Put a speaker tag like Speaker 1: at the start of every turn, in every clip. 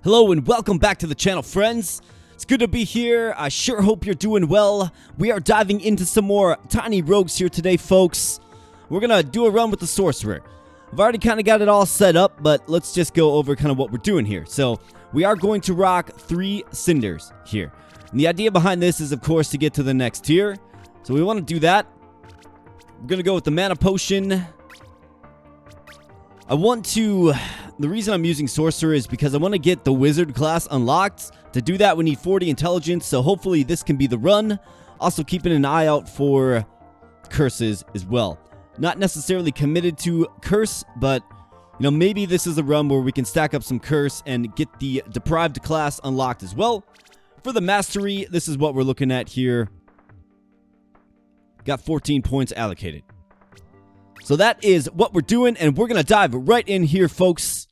Speaker 1: Hello and welcome back to the channel, friends. It's good to be here. I sure hope you're doing well. We are diving into some more tiny rogues here today, folks. We're gonna do a run with the Sorcerer. I've already kind of got it all set up, but let's just go over kind of what we're doing here. So we are going to rock 3 Cinders here. And the idea behind this is, of course, to get to the next tier. So we want to do that. We're gonna go with the mana potion. The reason I'm using Sorcerer is because I want to get the Wizard class unlocked. To do that, we need 40 intelligence, so hopefully this can be the run. Also keeping an eye out for curses as well. Not necessarily committed to curse, but maybe this is a run where we can stack up some curse and get the deprived class unlocked as well. For the mastery, this is what we're looking at here. Got 14 points allocated. So that is what we're doing, and we're going to dive right in here, folks.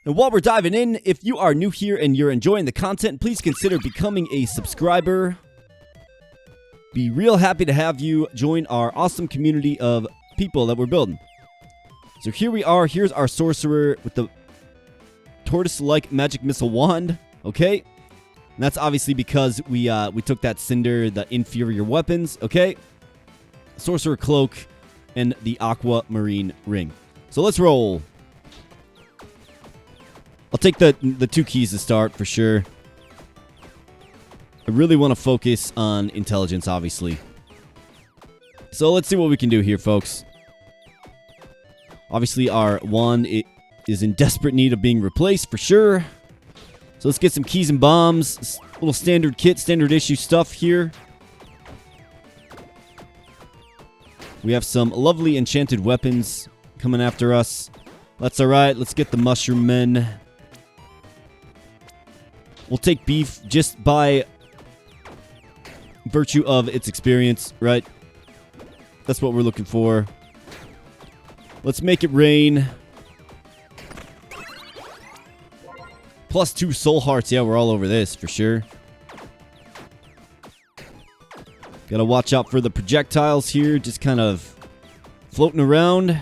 Speaker 1: And while we're diving in, if you are new here and you're enjoying the content, please consider becoming a subscriber. Be real happy to have you join our awesome community of people that we're building. So here we are. Here's our Sorcerer with the tortoise-like magic missile wand. Okay? And that's obviously because we took that Cinder, the inferior weapons. Okay? Sorcerer cloak and the aquamarine ring. So let's roll. I'll take the 2 keys to start for sure. I really want to focus on intelligence, obviously. So let's see what we can do here, folks. Obviously, our wand is in desperate need of being replaced for sure. So let's get some keys and bombs. Little standard kit, standard issue stuff here. We have some lovely enchanted weapons coming after us. That's alright. Let's get the mushroom men. We'll take beef just by virtue of its experience, right? That's what we're looking for. Let's make it rain. Plus 2 soul hearts. Yeah, we're all over this for sure. Gotta watch out for the projectiles here, just kind of floating around.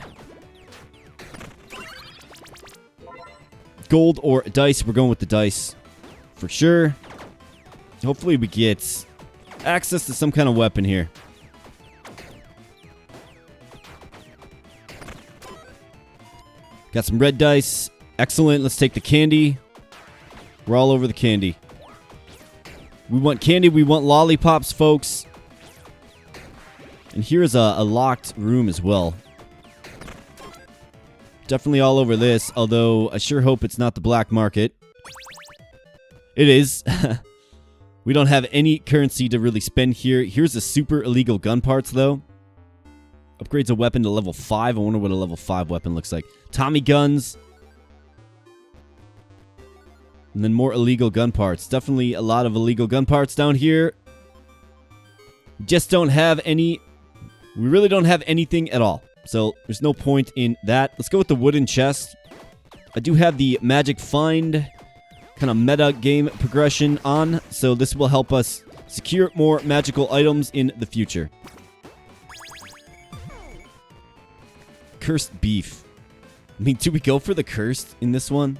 Speaker 1: Gold or dice, we're going with the dice for sure. Hopefully we get access to some kind of weapon here. Got some red dice. Excellent, let's take the candy. We're all over the candy. We want candy, we want lollipops, folks. And here's a locked room as well. Definitely all over this, although I sure hope it's not the black market. It is. We don't have any currency to really spend here. Here's the super illegal gun parts, though. Upgrades a weapon to level 5. I wonder what a level 5 weapon looks like. Tommy guns. And then more illegal gun parts. Definitely a lot of illegal gun parts down here. Just don't have any. We really don't have anything at all. So there's no point in that. Let's go with the wooden chest. I do have the magic find kind of meta game progression on. So this will help us secure more magical items in the future. Cursed beef. I mean, do we go for the cursed in this one?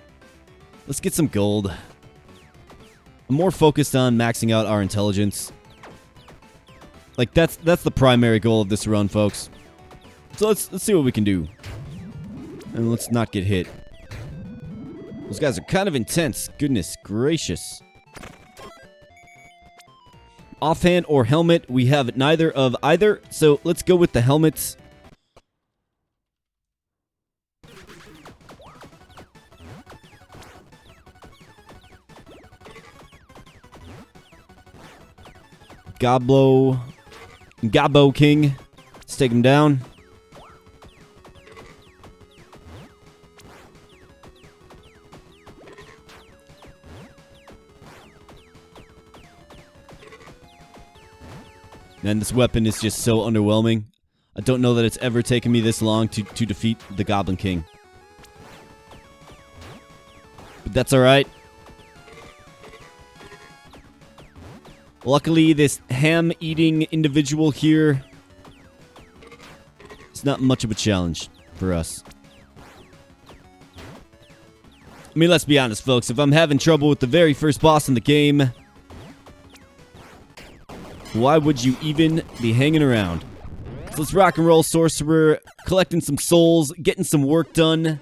Speaker 1: Let's get some gold. I'm more focused on maxing out our intelligence. Like, that's the primary goal of this run, folks. So let's see what we can do. And let's not get hit. Those guys are kind of intense. Goodness gracious. Offhand or helmet, we have neither of either. So let's go with the helmets. Gobbo King. Let's take him down. Man, this weapon is just so underwhelming. I don't know that it's ever taken me this long to defeat the Goblin King. But that's alright. Luckily, this ham-eating individual here, it's not much of a challenge for us. I mean, let's be honest, folks. If I'm having trouble with the very first boss in the game, why would you even be hanging around? So let's rock and roll, Sorcerer, collecting some souls, getting some work done.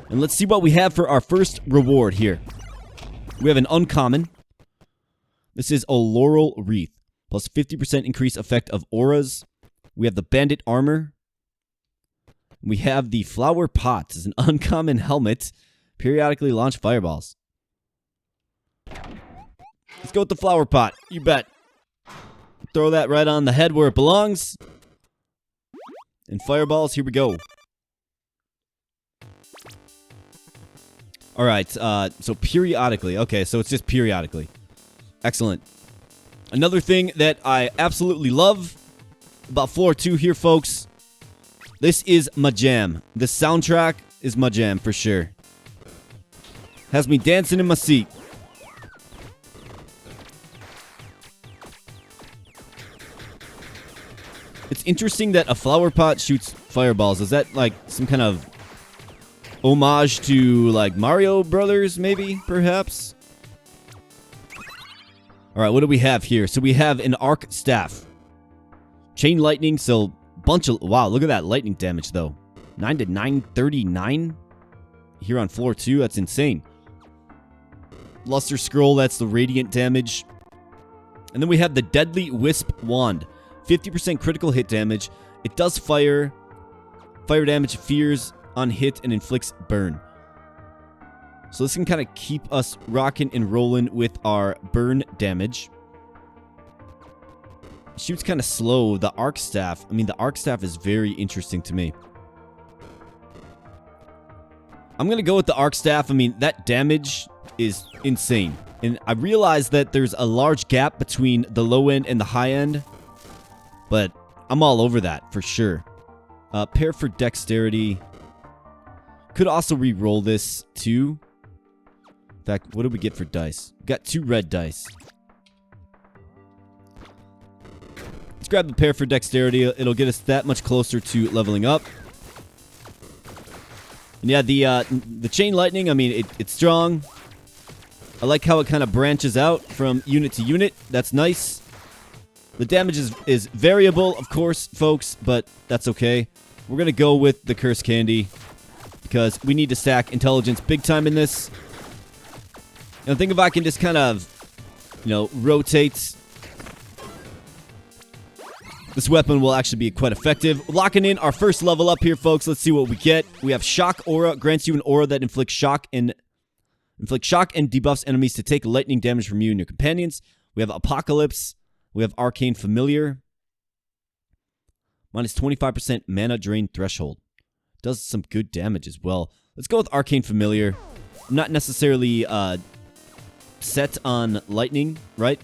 Speaker 1: And let's see what we have for our first reward here. We have an uncommon. This is a laurel wreath, plus 50% increase effect of auras. We have the bandit armor. We have the flower pot. This is an uncommon helmet. Periodically launch fireballs. Let's go with the flower pot. You bet. Throw that right on the head where it belongs. And fireballs, here we go. Alright, so periodically. Okay, so it's just periodically. Excellent. Another thing that I absolutely love about floor 2 here, folks. This is my jam. This soundtrack is my jam for sure. Has me dancing in my seat. It's interesting that a flower pot shoots fireballs. Is that like some kind of homage to like Mario Brothers, maybe, perhaps? Alright, what do we have here? So we have an arc staff. Chain lightning, so bunch of... Wow, look at that lightning damage, though. 9 to 939 here on floor 2. That's insane. Luster Scroll, that's the radiant damage. And then we have the Deadly Wisp Wand. 50% critical hit damage. It does fire. Fire damage, fears on hit, and inflicts burn. So this can kind of keep us rocking and rolling with our burn damage. Shoots kind of slow. The arc staff. I mean, the arc staff is very interesting to me. I'm going to go with the arc staff. I mean, that damage is insane. And I realize that there's a large gap between the low end and the high end. But I'm all over that for sure. Pair for dexterity. Could also re-roll this too. In fact, what do we get for dice? We got 2 red dice. Let's grab the pair for dexterity. It'll get us that much closer to leveling up. And yeah, the chain lightning, I mean, it's strong. I like how it kind of branches out from unit to unit. That's nice. The damage is variable, of course, folks, but that's okay. We're going to go with the Curse Candy because we need to stack intelligence big time in this. And I think if I can just kind of, you know, rotate, this weapon will actually be quite effective. Locking in our first level up here, folks. Let's see what we get. We have Shock Aura. Grants you an aura that inflicts shock and debuffs enemies to take lightning damage from you and your companions. We have Apocalypse. We have Arcane Familiar. Minus 25% mana drain threshold. Does some good damage as well. Let's go with Arcane Familiar. I'm not necessarily set on lightning, right?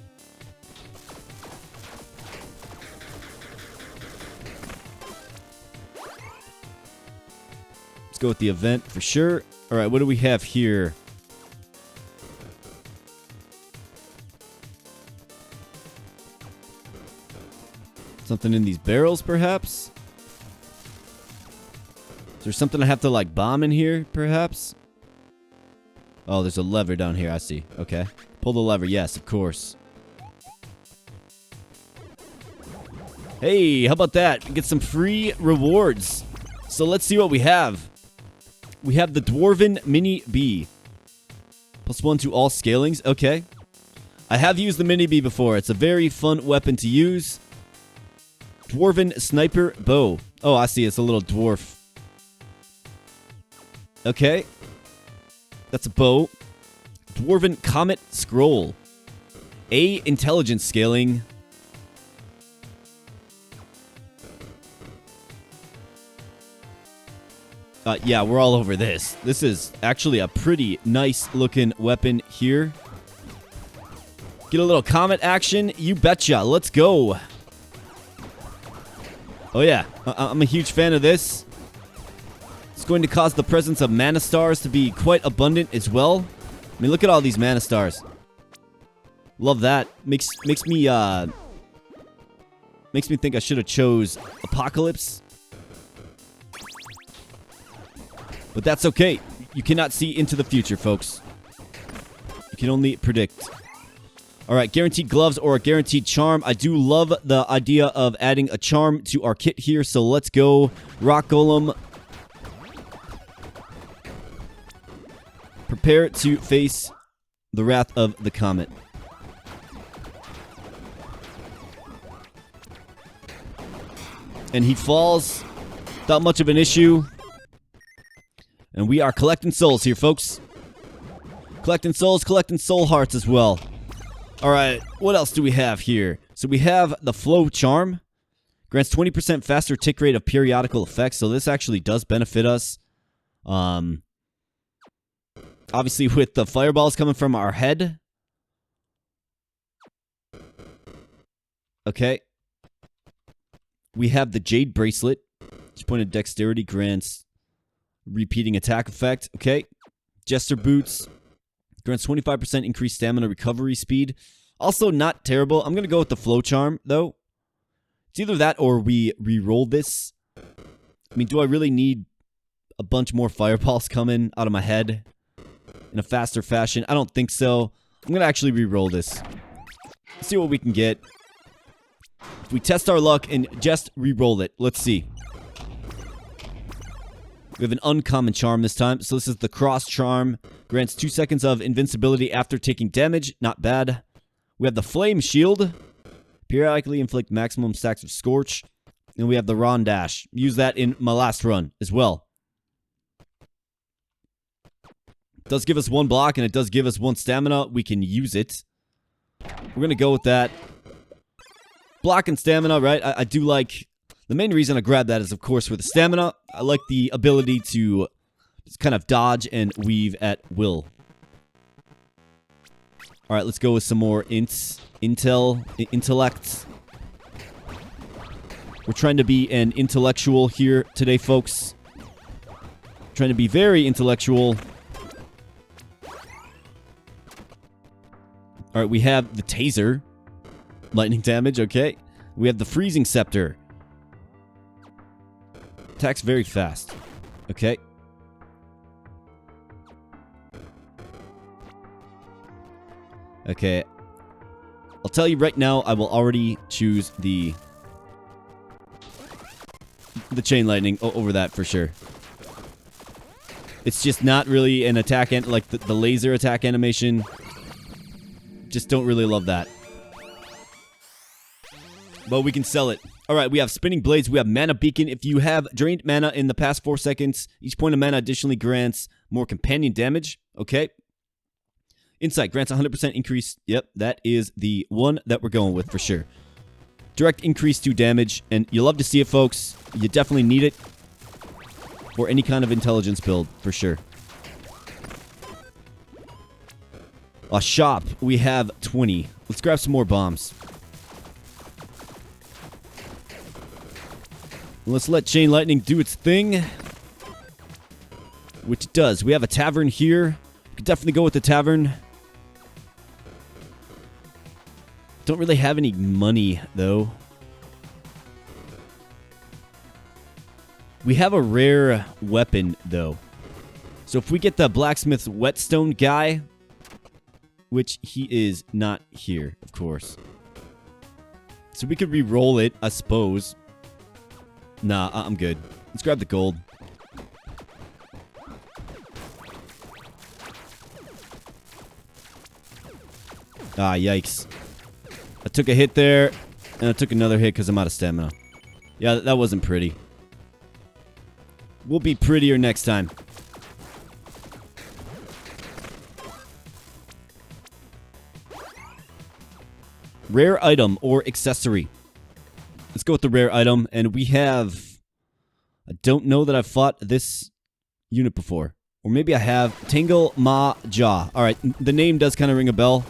Speaker 1: Let's go with the event for sure. All right, what do we have here? Something in these barrels, perhaps? Is there something I have to, like, bomb in here, perhaps? Oh, there's a lever down here. I see. Okay. Pull the lever. Yes, of course. Hey, how about that? We get some free rewards. So let's see what we have. We have the Dwarven Mini Bee. +1 to all scalings. Okay. I have used the Mini Bee before. It's a very fun weapon to use. Dwarven Sniper Bow. Oh, I see. It's a little dwarf. Okay. That's a bow. Dwarven Comet Scroll. A intelligence scaling. Yeah, we're all over this. This is actually a pretty nice looking weapon here. Get a little comet action. You betcha. Let's go. Oh yeah, I'm a huge fan of this. It's going to cause the presence of mana stars to be quite abundant as well. I mean, look at all these mana stars. Love that. Makes me think I should have chose Apocalypse. But that's okay. You cannot see into the future, folks. You can only predict. All right, guaranteed gloves or a guaranteed charm. I do love the idea of adding a charm to our kit here, so let's go. Rock Golem. Prepare to face the wrath of the comet. And he falls without much of an issue. And we are collecting souls here, folks. Collecting souls, collecting soul hearts as well. Alright, what else do we have here? So we have the Flow Charm. Grants 20% faster tick rate of periodical effects, so this actually does benefit us. Obviously with the fireballs coming from our head. Okay. We have the Jade Bracelet. Each point of dexterity grants repeating attack effect. Okay. Jester Boots. Grants 25% increased stamina recovery speed. Also not terrible. I'm going to go with the Flow Charm, though. It's either that or we re-roll this. I mean, do I really need a bunch more fireballs coming out of my head in a faster fashion? I don't think so. I'm going to actually re-roll this. See what we can get. If we test our luck and just re-roll it. Let's see. We have an uncommon charm this time. So this is the Cross Charm. Grants 2 seconds of invincibility after taking damage. Not bad. We have the Flame Shield. Periodically inflict maximum stacks of Scorch. And we have the Ron Dash. Use that in my last run as well. It does give us 1 block and it does give us 1 stamina. We can use it. We're going to go with that. Block and stamina, right? I do like... The main reason I grabbed that is, of course, for the stamina. I like the ability to just kind of dodge and weave at will. Alright, let's go with some more intellect. We're trying to be an intellectual here today, folks. Trying to be very intellectual. Alright, we have the Taser. Lightning damage, okay. We have the Freezing Scepter. Attacks very fast. Okay. Okay. I'll tell you right now, I will already choose the Chain Lightning over that for sure. It's just not really an attack, like the laser attack animation. Just don't really love that. But we can sell it. Alright, we have Spinning Blades. We have Mana Beacon. If you have drained mana in the past 4 seconds, each point of mana additionally grants more companion damage. Okay. Insight grants 100% increase. Yep, that is the one that we're going with for sure. Direct increase to damage. And you love to see it, folks. You definitely need it for any kind of intelligence build, for sure. A shop. We have 20. Let's grab some more bombs. Let's let Chain Lightning do its thing. Which it does. We have a tavern here. We could definitely go with the tavern. Don't really have any money, though. We have a rare weapon, though. So if we get the blacksmith's whetstone guy, which he is not here, of course. So we could re-roll it, I suppose. Nah, I'm good. Let's grab the gold. Ah, yikes. I took a hit there, and I took another hit because I'm out of stamina. Yeah, that wasn't pretty. We'll be prettier next time. Rare item or accessory. Let's go with the rare item, and we have... I don't know that I've fought this unit before. Or maybe I have. Tangle Ma Ja. Alright, the name does kind of ring a bell.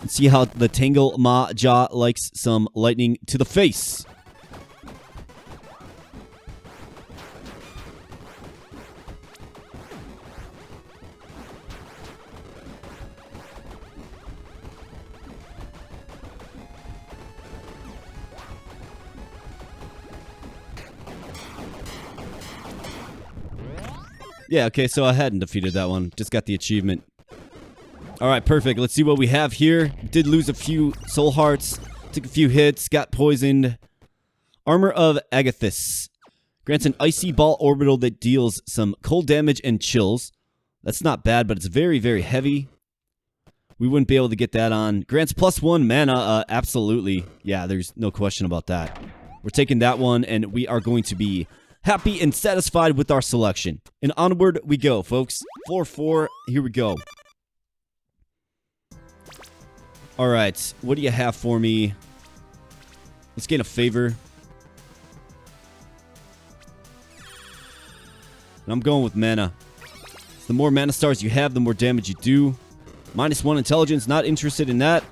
Speaker 1: Let's see how the Tangle Ma Ja likes some lightning to the face. Yeah, okay, so I hadn't defeated that one. Just got the achievement. Alright, perfect. Let's see what we have here. Did lose a few soul hearts. Took a few hits. Got poisoned. Armor of Agathis. Grants an icy ball orbital that deals some cold damage and chills. That's not bad, but it's very, very heavy. We wouldn't be able to get that on. Grants +1 mana. Absolutely. Yeah, there's no question about that. We're taking that one, and we are going to be happy and satisfied with our selection. And onward we go, folks. Floor 4, here we go. Alright, what do you have for me? Let's gain a favor. And I'm going with mana. So the more mana stars you have, the more damage you do. -1 intelligence, not interested in that.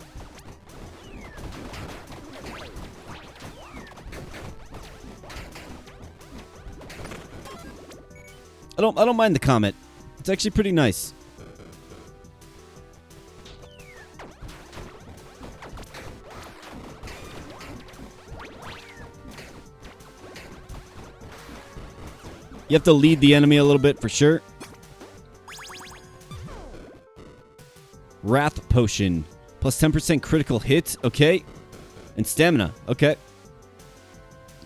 Speaker 1: I don't mind the comet. It's actually pretty nice. You have to lead the enemy a little bit for sure. Wrath Potion. Plus 10% critical hit. Okay. And stamina. Okay.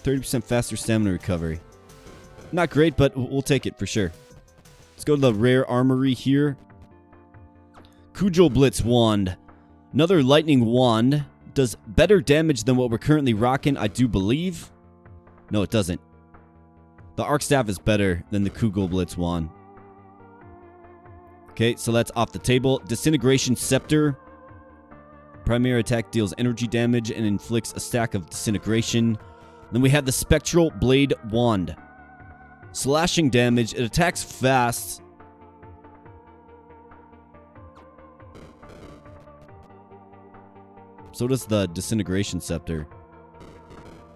Speaker 1: 30% faster stamina recovery. Not great, but we'll take it for sure. Let's go to the rare armory here. Cudgel Blitz Wand. Another lightning wand. Does better damage than what we're currently rocking, I do believe. No, it doesn't. The Arc Staff is better than the Cudgel Blitz Wand. Okay, so that's off the table. Disintegration Scepter. Primary attack deals energy damage and inflicts a stack of disintegration. Then we have the Spectral Blade Wand. Slashing damage. It attacks fast. So does the Disintegration Scepter.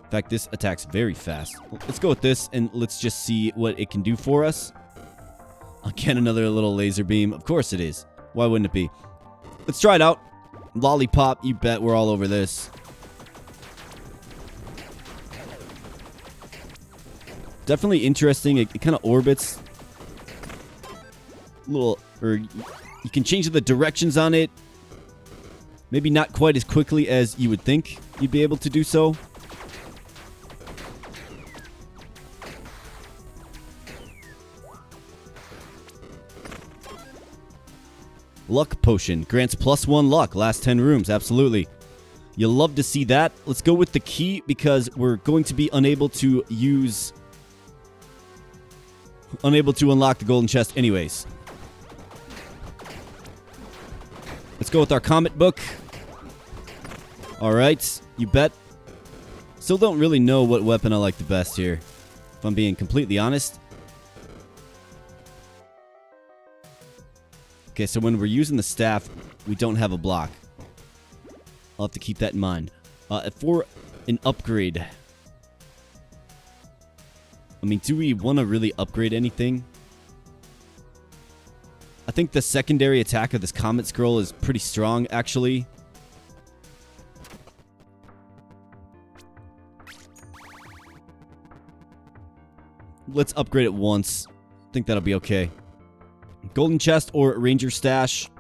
Speaker 1: In fact, this attacks very fast. Let's go with this, and let's just see what it can do for us. Again, another little laser beam. Of course it is. Why wouldn't it be? Let's try it out. Lollipop, you bet we're all over this. Definitely interesting. It kind of orbits. Little, or you can change the directions on it. Maybe not quite as quickly as you would think you'd be able to do so. Luck Potion. Grants +1 luck. Last 10 rooms. Absolutely. You'll love to see that. Let's go with the key because we're going to be unable to unlock the golden chest anyways. Let's go with our comet book. Alright. You bet. Still don't really know what weapon I like the best here, if I'm being completely honest. Okay, so when we're using the staff, we don't have a block. I'll have to keep that in mind. For an upgrade, I mean, do we want to really upgrade anything? I think the secondary attack of this Comet Scroll is pretty strong, actually. Let's upgrade it once. I think that'll be okay. Golden Chest or Ranger Stash.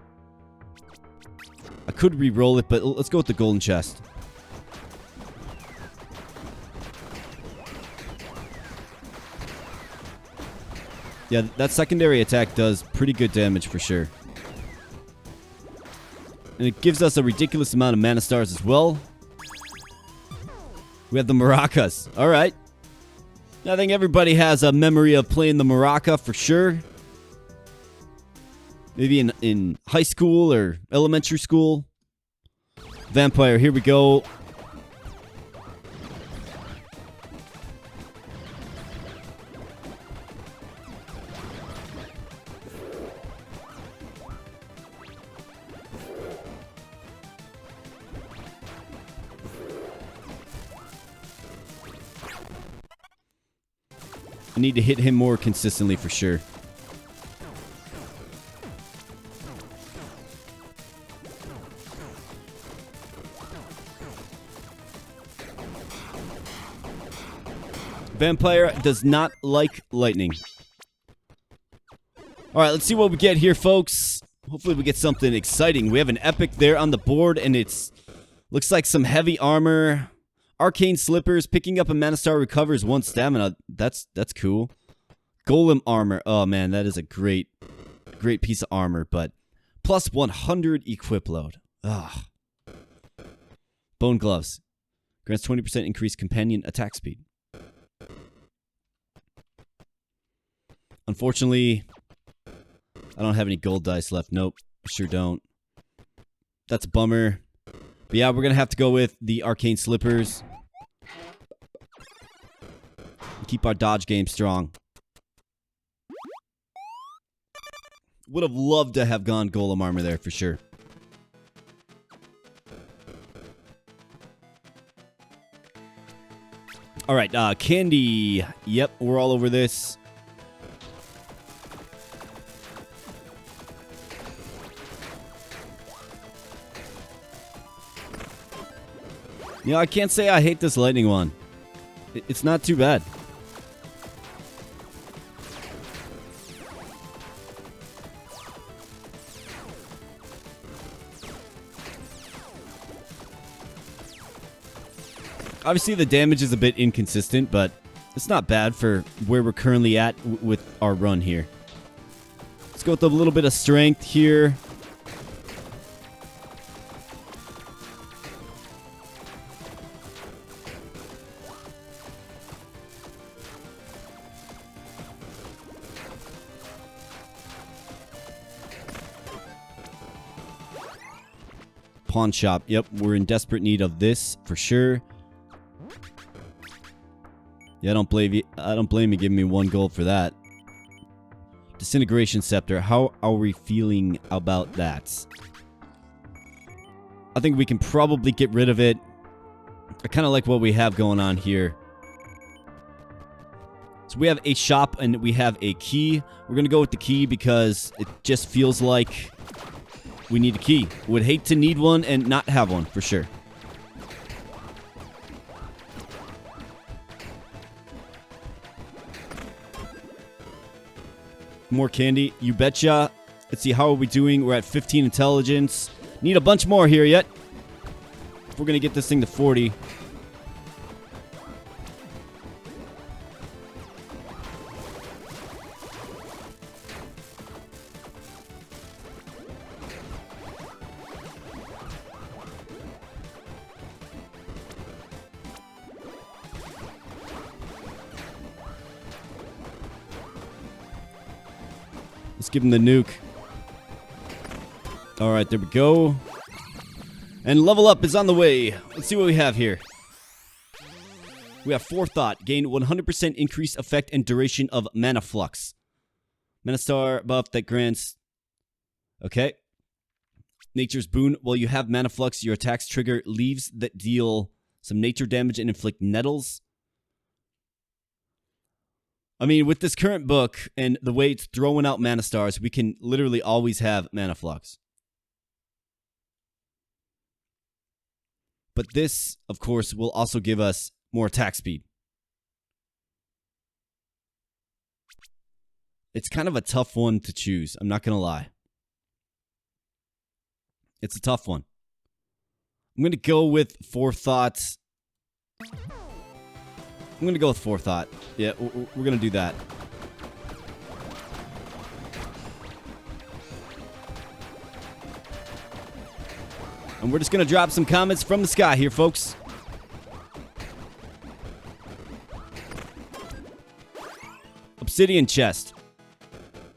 Speaker 1: I could re-roll it, but let's go with the Golden Chest. Yeah, that secondary attack does pretty good damage for sure. And it gives us a ridiculous amount of mana stars as well. We have the maracas. Alright. I think everybody has a memory of playing the maraca for sure. Maybe in high school or elementary school. Vampire, here we go. I need to hit him more consistently for sure. Vampire does not like lightning. All right, let's see what we get here, folks. Hopefully we get something exciting. We have an epic there on the board, and it's looks like some heavy armor. Arcane slippers. Picking up a mana star recovers 1 stamina. That's cool. Golem armor. Oh man, that is a great piece of armor, but plus 100 equip load. Ugh. Bone gloves. Grants 20% increased companion attack speed. Unfortunately, I don't have any gold dice left. Nope, sure don't. That's a bummer. But yeah, we're going to have to go with the arcane slippers. Keep our dodge game strong. Would have loved to have gone golem armor there for sure. All right, candy. Yep, we're all over this. You know, I can't say I hate this lightning one. It's not too bad. Obviously, the damage is a bit inconsistent, but it's not bad for where we're currently at with our run here. Let's go with a little bit of strength here. Pawn shop. Yep, we're in desperate need of this for sure. Yeah, I don't blame you giving me 1 gold for that. Disintegration scepter. How are we feeling about that? I think we can probably get rid of it. I kind of like what we have going on here. So we have a shop and we have a key. We're going to go with the key because it just feels like we need a key. Would hate to need one and not have one for sure. More candy, you betcha. Let's see, how are we doing? We're at 15 intelligence. Need a bunch more here yet. If we're gonna get this thing to 40. Let's give him the nuke. All right, there we go. And level up is on the way. Let's see what we have here. We have Forethought. Gain 100% increased effect and duration of mana flux. Mana star buff that grants... Okay. Nature's boon. While you have mana flux, your attacks trigger leaves that deal some nature damage and inflict nettles. I mean, with this current book and the way it's throwing out mana stars, we can literally always have mana flux. But this, of course, will also give us more attack speed. It's kind of a tough one to choose. I'm not going to lie. It's a tough one. I'm going to go with Forethought. I'm going to go with Forethought. Yeah, we're going to do that. And we're just going to drop some comments from the sky here, folks. Obsidian chest.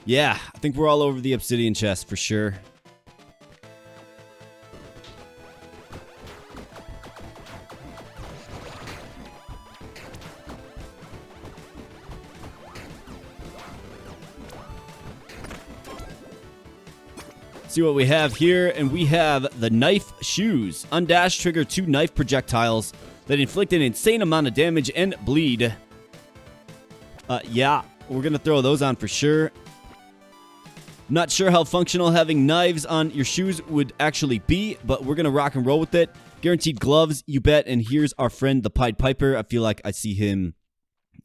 Speaker 1: Yeah, I think we're all over the obsidian chest for sure. See what we have here, and we have the knife shoes. Undash trigger 2 knife projectiles that inflict an insane amount of damage and bleed. Yeah, we're gonna throw those on for sure. Not sure how functional having knives on your shoes would actually be, but we're gonna rock and roll with it. Guaranteed gloves, you bet. And here's our friend, the Pied Piper. I feel like I see him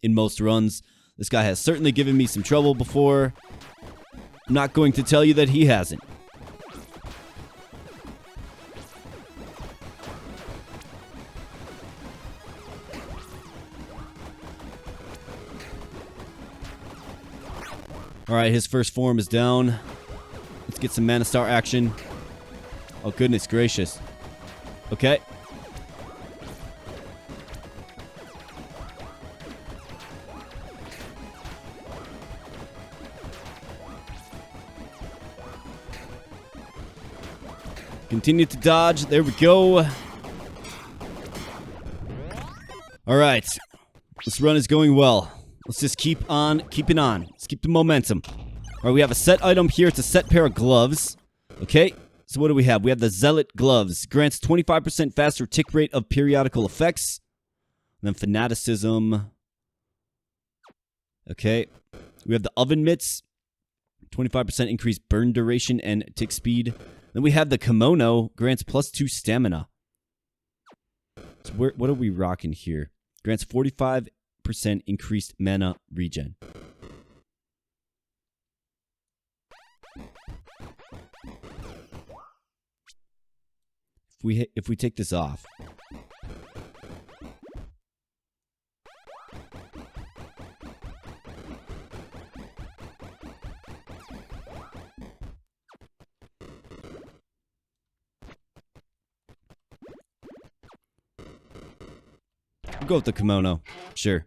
Speaker 1: in most runs. This guy has certainly given me some trouble before. I'm not going to tell you that he hasn't. Alright, his first form is down. Let's get some Mana Star action. Oh, goodness gracious. Okay. Continue to dodge. There we go. Alright. This run is going well. Let's just keep on keeping on. Let's keep the momentum. Alright, we have a set item here. It's a set pair of gloves. Okay, so what do we have? We have the Zealot gloves. Grants 25% faster tick rate of periodical effects. And then Fanaticism. Okay. We have the Oven Mitts. 25% increased burn duration and tick speed. Then we have the Kimono. Grants +2 stamina. So what are we rocking here? Grants 45% increased mana regen. If we take this off. We'll go with the Kimono. Sure.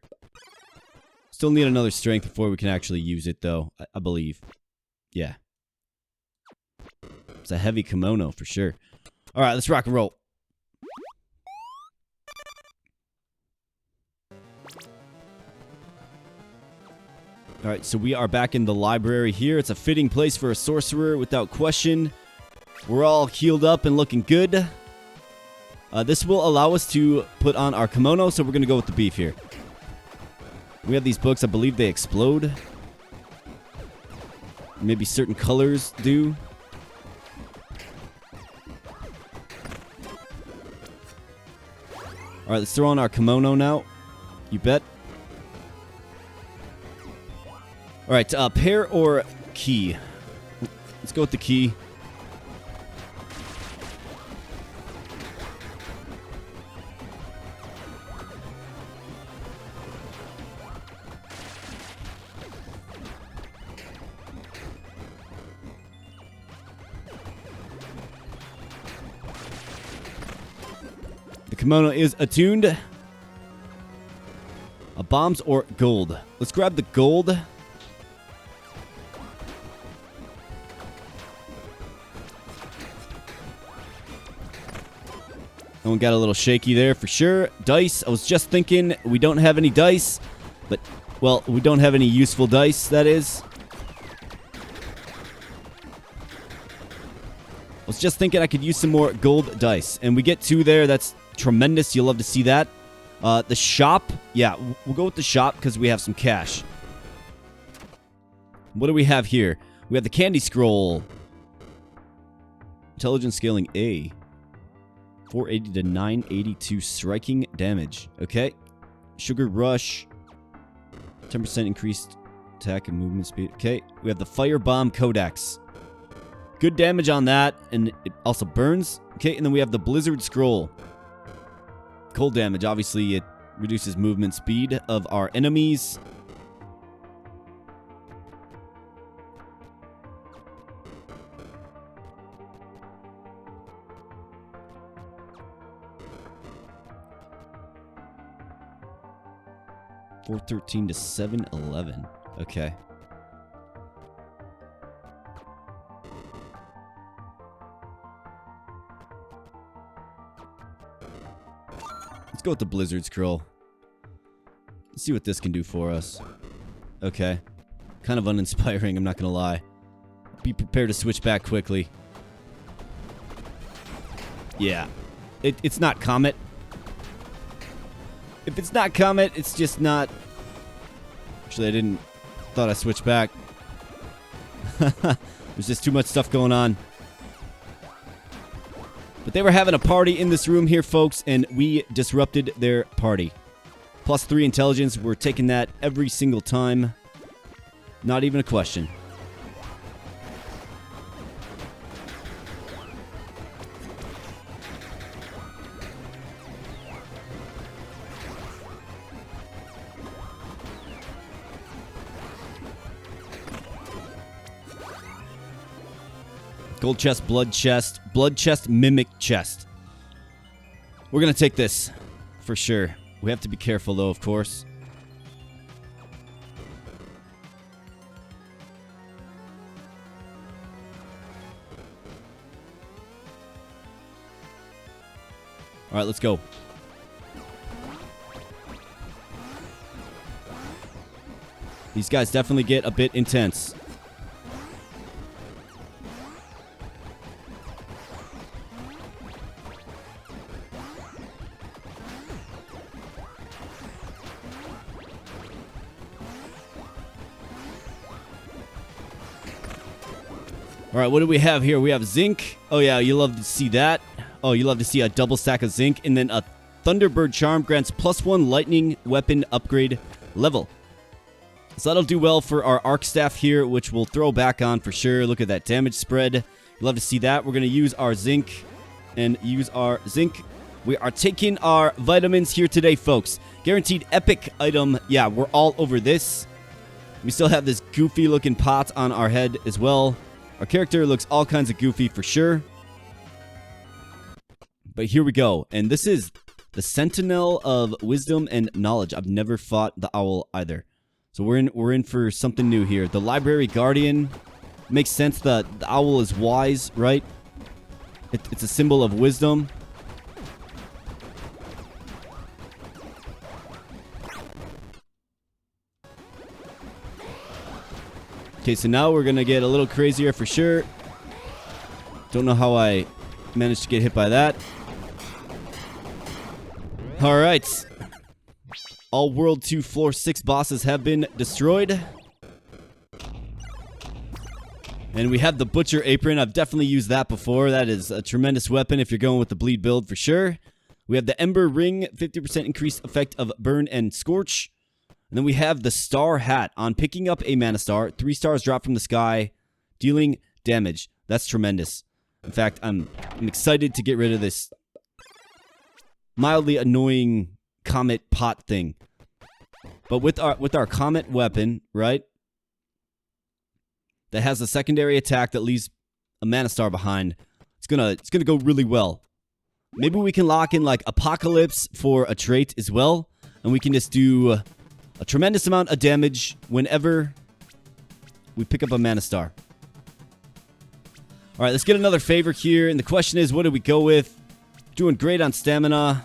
Speaker 1: Still need another strength before we can actually use it, though. I believe. Yeah. It's a heavy Kimono for sure. Alright, let's rock and roll. Alright, so we are back in the library here. It's a fitting place for a sorcerer, without question. We're all healed up and looking good. This will allow us to put on our kimono, so we're going to go with the beef here. We have these books. I believe they explode. Maybe certain colors do. Alright, let's throw on our kimono now. You bet. Alright, pair or key? Let's go with the key. The kimono is attuned. Bombs or gold? Let's grab the gold. That one got a little shaky there for sure. Dice. I was just thinking we don't have any dice. But, well, we don't have any useful dice, that is. I was just thinking I could use some more gold dice. And we get 2 there. That's tremendous. You'll love to see that. The shop. Yeah, we'll go with the shop because we have some cash. What do we have here? We have the candy scroll. Intelligence scaling A. 480 to 982 striking damage. Okay. Sugar rush. 10% increased attack and movement speed. Okay. We have the firebomb codex. Good damage on that. And it also burns. Okay. And then we have the blizzard scroll. Cold damage. Obviously, it reduces movement speed of our enemies. $413 to $711. Okay. Let's go with the blizzard scroll. Let's see what this can do for us. Okay. Kind of uninspiring, I'm not gonna lie. Be prepared to switch back quickly. Yeah. It's not Comet. If it's not Comet, it's just not... Actually, thought I switched back. There's just too much stuff going on. But they were having a party in this room here, folks, and we disrupted their party. +3 intelligence. We're taking that every single time. Not even a question. Gold chest, blood chest, mimic chest. We're going to take this for sure. We have to be careful though, of course. All right, let's go. These guys definitely get a bit intense. All right, what do we have here? We have zinc. Oh, yeah, you love to see that. Oh, you love to see a double stack of zinc. And then a Thunderbird Charm grants +1 lightning weapon upgrade level. So that'll do well for our arc staff here, which we'll throw back on for sure. Look at that damage spread. You love to see that. We're going to use our zinc and use our zinc. We are taking our vitamins here today, folks. Guaranteed epic item. Yeah, we're all over this. We still have this goofy looking pot on our head as well. Our character looks all kinds of goofy for sure. But here we go. And this is the Sentinel of Wisdom and Knowledge. I've never fought the owl either. So we're in for something new here. The Library Guardian. Makes sense. The owl is wise, right? It's a symbol of wisdom. Okay, so now we're going to get a little crazier for sure. Don't know how I managed to get hit by that. All right. All World 2 Floor 6 bosses have been destroyed. And we have the Butcher Apron. I've definitely used that before. That is a tremendous weapon if you're going with the bleed build for sure. We have the Ember Ring, 50% increased effect of Burn and Scorch. And then we have the Star Hat. On picking up a Mana Star, 3 stars drop from the sky, dealing damage. That's tremendous. In fact, I'm excited to get rid of this mildly annoying comet pot thing. But with our comet weapon, right? That has a secondary attack that leaves a Mana Star behind. It's gonna go really well. Maybe we can lock in like Apocalypse for a trait as well, and we can just do a tremendous amount of damage whenever we pick up a Mana Star. All right, let's get another favor here. And the question is, what do we go with? Doing great on stamina.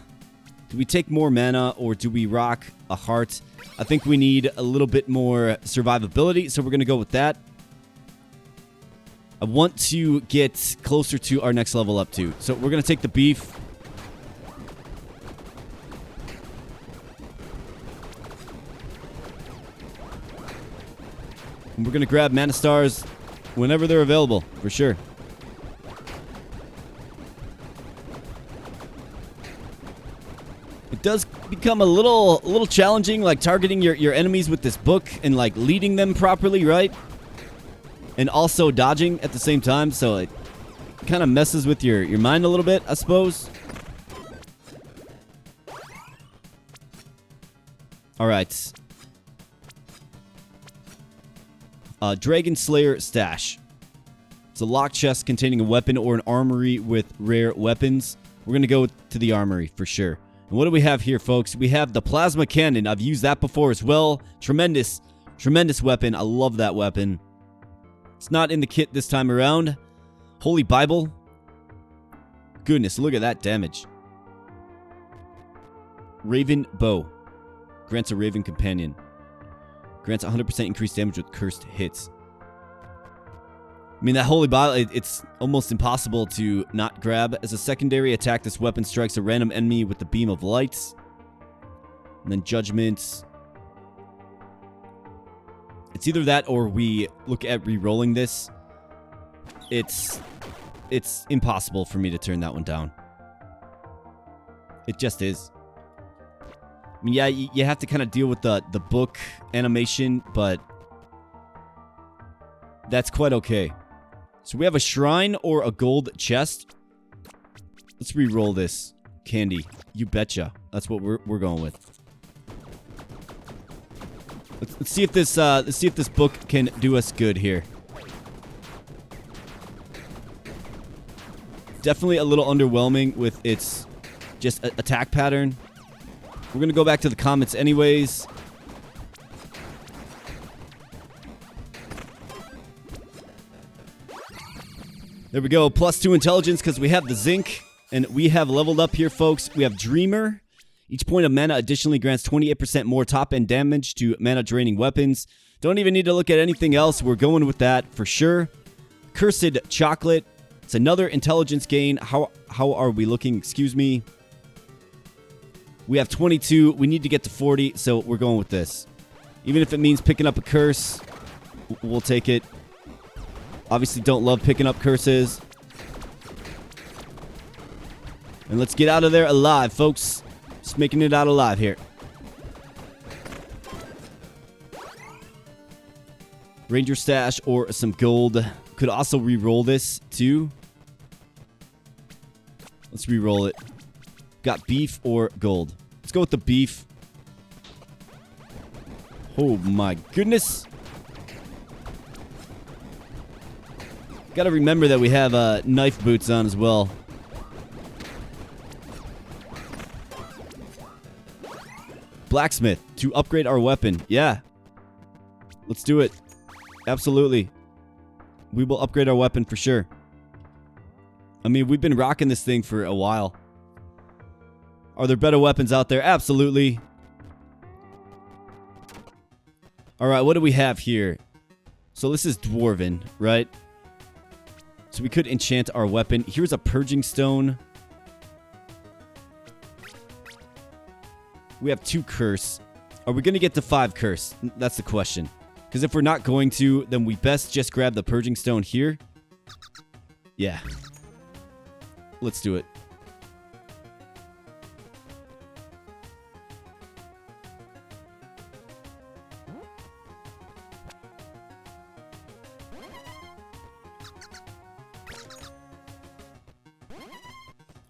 Speaker 1: Do we take more mana or do we rock a heart? I think we need a little bit more survivability, so we're going to go with that. I want to get closer to our next level up too. So we're going to take the beef. And we're going to grab Mana Stars whenever they're available, for sure. It does become a little challenging, like targeting your enemies with this book and like leading them properly, right? And also dodging at the same time, so it kind of messes with your mind a little bit, I suppose. All right. Dragon Slayer Stash. It's a locked chest containing a weapon or an armory with rare weapons. We're going to go to the armory for sure. And what do we have here, folks? We have the Plasma Cannon. I've used that before as well. Tremendous weapon. I love that weapon. It's not in the kit this time around. Holy Bible. Goodness, look at that damage. Raven Bow. Grants a Raven Companion. Grants 100% increased damage with cursed hits. I mean, that Holy Bible, it's almost impossible to not grab. As a secondary attack, this weapon strikes a random enemy with the beam of light. And then Judgment. It's either that or we look at re-rolling this. It's impossible for me to turn that one down. It just is. I mean, yeah, you have to kind of deal with the book animation, but that's quite okay. So we have a shrine or a gold chest. Let's re-roll this. Candy. You betcha. That's what we're going with. Let's see if this book can do us good here. definitely a little underwhelming with its just attack pattern. We're going to go back to the comments anyways. There we go. +2 intelligence because we have the zinc. And we have leveled up here, folks. We have Dreamer. Each point of mana additionally grants 28% more top-end damage to mana-draining weapons. Don't even need to look at anything else. We're going with that for sure. Cursed Chocolate. It's another intelligence gain. How are we looking? Excuse me. We have 22. We need to get to 40, so we're going with this. Even if it means picking up a curse, we'll take it. Obviously, don't love picking up curses. And let's get out of there alive, folks. Just making it out alive here. Ranger stash or some gold. Could also re-roll this too. Let's re-roll it. Got beef or gold. Let's go with the beef. Oh my goodness. Gotta remember that we have knife boots on as well. Blacksmith to upgrade our weapon. Yeah. Let's do it. Absolutely. We will upgrade our weapon for sure. I mean, we've been rocking this thing for a while. Are there better weapons out there? Absolutely. Alright, what do we have here? So this is Dwarven, right? So we could enchant our weapon. Here's a Purging Stone. We have 2 curse. Are we going to get to 5 curse? That's the question. Because if we're not going to, then we best just grab the Purging Stone here. Yeah. Let's do it.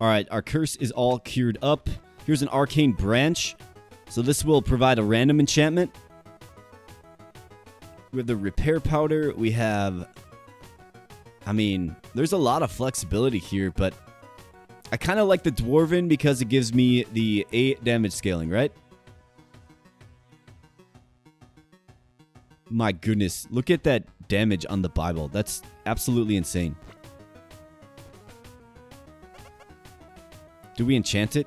Speaker 1: Alright, our curse is all cured up. Here's an arcane branch. So this will provide a random enchantment. We have the repair powder. We have... I mean, there's a lot of flexibility here, but I kind of like the Dwarven because it gives me the 8 damage scaling, right? My goodness. Look at that damage on the Bible. That's absolutely insane. Do we enchant it?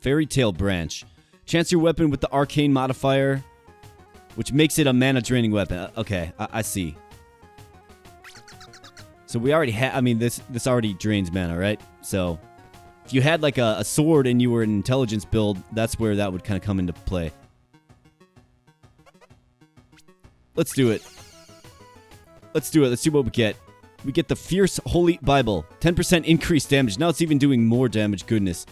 Speaker 1: Fairy Tale Branch. Chance your weapon with the arcane modifier, which makes it a mana draining weapon. Okay, I see. So we already have, I mean, this already drains mana, right? So if you had like a sword and you were an intelligence build, that's where that would kind of come into play. Let's do it. Let's do it. Let's see what we get. We get the Fierce Holy Bible. 10% increased damage. Now it's even doing more damage. Goodness.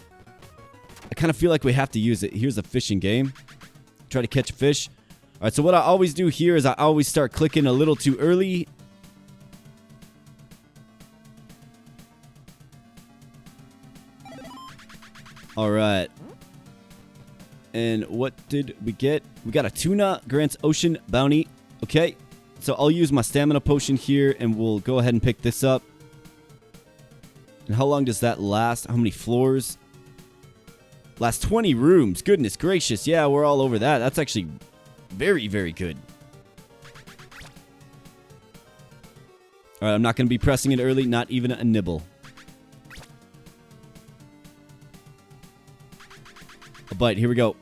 Speaker 1: I kind of feel like we have to use it. Here's a fishing game. Try to catch a fish. All right, so what I always do here is I always start clicking a little too early. All right. And what did we get? We got a tuna. Grants ocean bounty. Okay. So I'll use my stamina potion here and we'll go ahead and pick this up. And how long does that last? How many floors? Last 20 rooms. Goodness gracious. Yeah, we're all over that. That's actually very, very good. All right, I'm not going to be pressing it early. Not even a nibble. A bite. Here we go.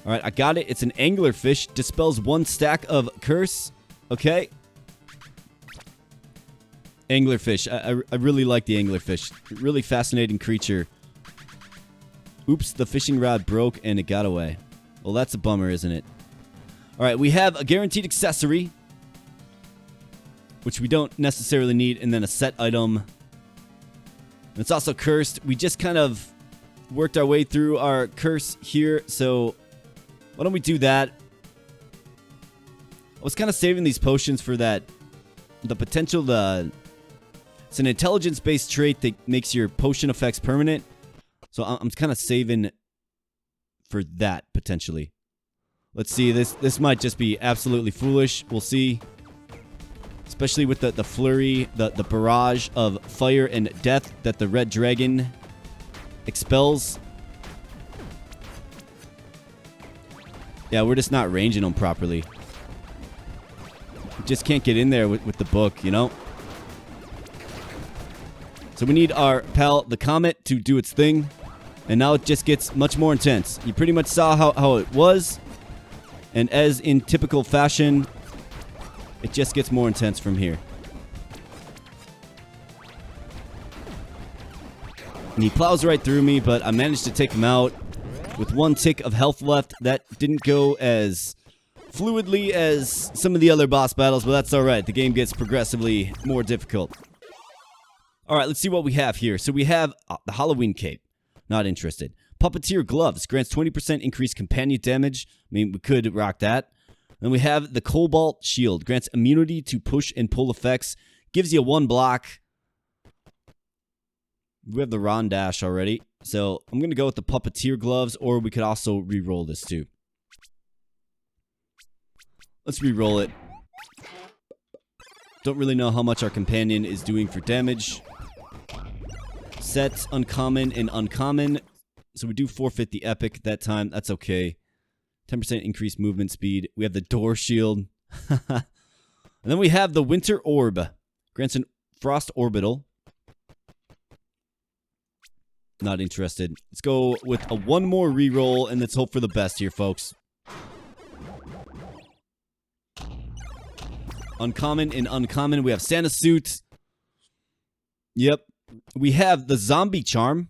Speaker 1: All right, I got it. It's an anglerfish. Dispels 1 stack of curse. Okay. Anglerfish. I really like the anglerfish. Really fascinating creature. Oops, the fishing rod broke and it got away. Well, that's a bummer, isn't it? All right, we have a guaranteed accessory, which we don't necessarily need, and then a set item. And it's also cursed. We just kind of worked our way through our curse here, so why don't we do that? I was kind of saving these potions for that, the potential to... It's an intelligence-based trait that makes your potion effects permanent. So I'm kind of saving for that, potentially. Let's see. This might just be absolutely foolish. We'll see. Especially with the flurry, the barrage of fire and death that the red dragon expels. Yeah, we're just not ranging them properly. We just can't get in there with the book, you know? So we need our pal, the Comet, to do its thing. And now it just gets much more intense. You pretty much saw how it was. And as in typical fashion, it just gets more intense from here. And he plows right through me, but I managed to take him out. With 1 tick of health left, that didn't go as fluidly as some of the other boss battles, but that's alright. The game gets progressively more difficult. Alright, let's see what we have here. So we have the Halloween cape. Not interested. Puppeteer gloves. Grants 20% increased companion damage. I mean, we could rock that. Then we have the Cobalt shield. Grants immunity to push and pull effects. Gives you 1 block. We have the Ron Dash already. So I'm going to go with the Puppeteer gloves, or we could also re-roll this too. Let's re-roll it. Don't really know how much our companion is doing for damage. Set, uncommon, and uncommon. So we do forfeit the epic that time. That's okay. 10% increased movement speed. We have the door shield. And then we have the Winter Orb. Grants an Frost Orbital. Not interested. Let's go with a 1 more reroll, and let's hope for the best here, folks. Uncommon and uncommon. We have Santa Suit. Yep. We have the Zombie Charm.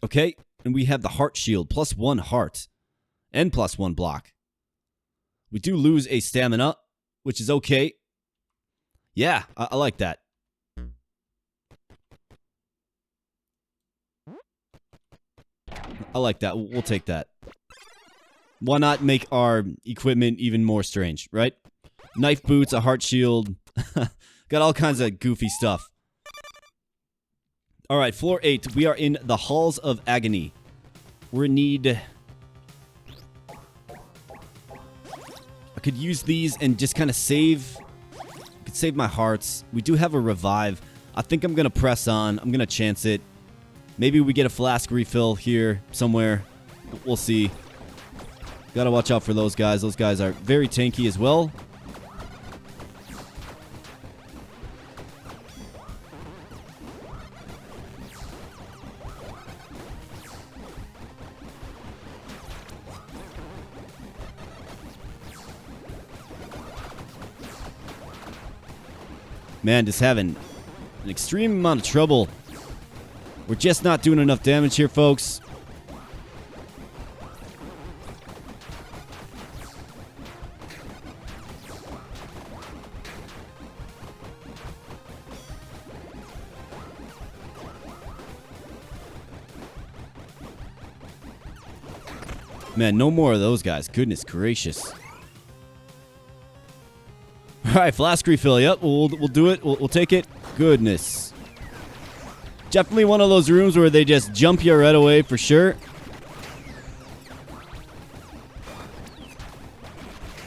Speaker 1: Okay. And we have the Heart Shield. +1 heart. And +1 block. We do lose a stamina, which is okay. Yeah, I like that. I like that. We'll take that. Why not make our equipment even more strange, right? Knife boots, a heart shield. Got all kinds of goofy stuff. Alright, floor 8. We are in the Halls of Agony. We're in need... I could use these and just kind of save... I could save my hearts. We do have a revive. I think I'm going to press on. I'm going to chance it. Maybe we get a flask refill here somewhere. We'll see. Gotta watch out for those guys. Those guys are very tanky as well. Man, just having an extreme amount of trouble. We're just not doing enough damage here, folks. Man, no more of those guys. Goodness gracious. Alright, flask refill. Yep, we'll do it. We'll take it. Goodness. Definitely one of those rooms where they just jump you right away for sure.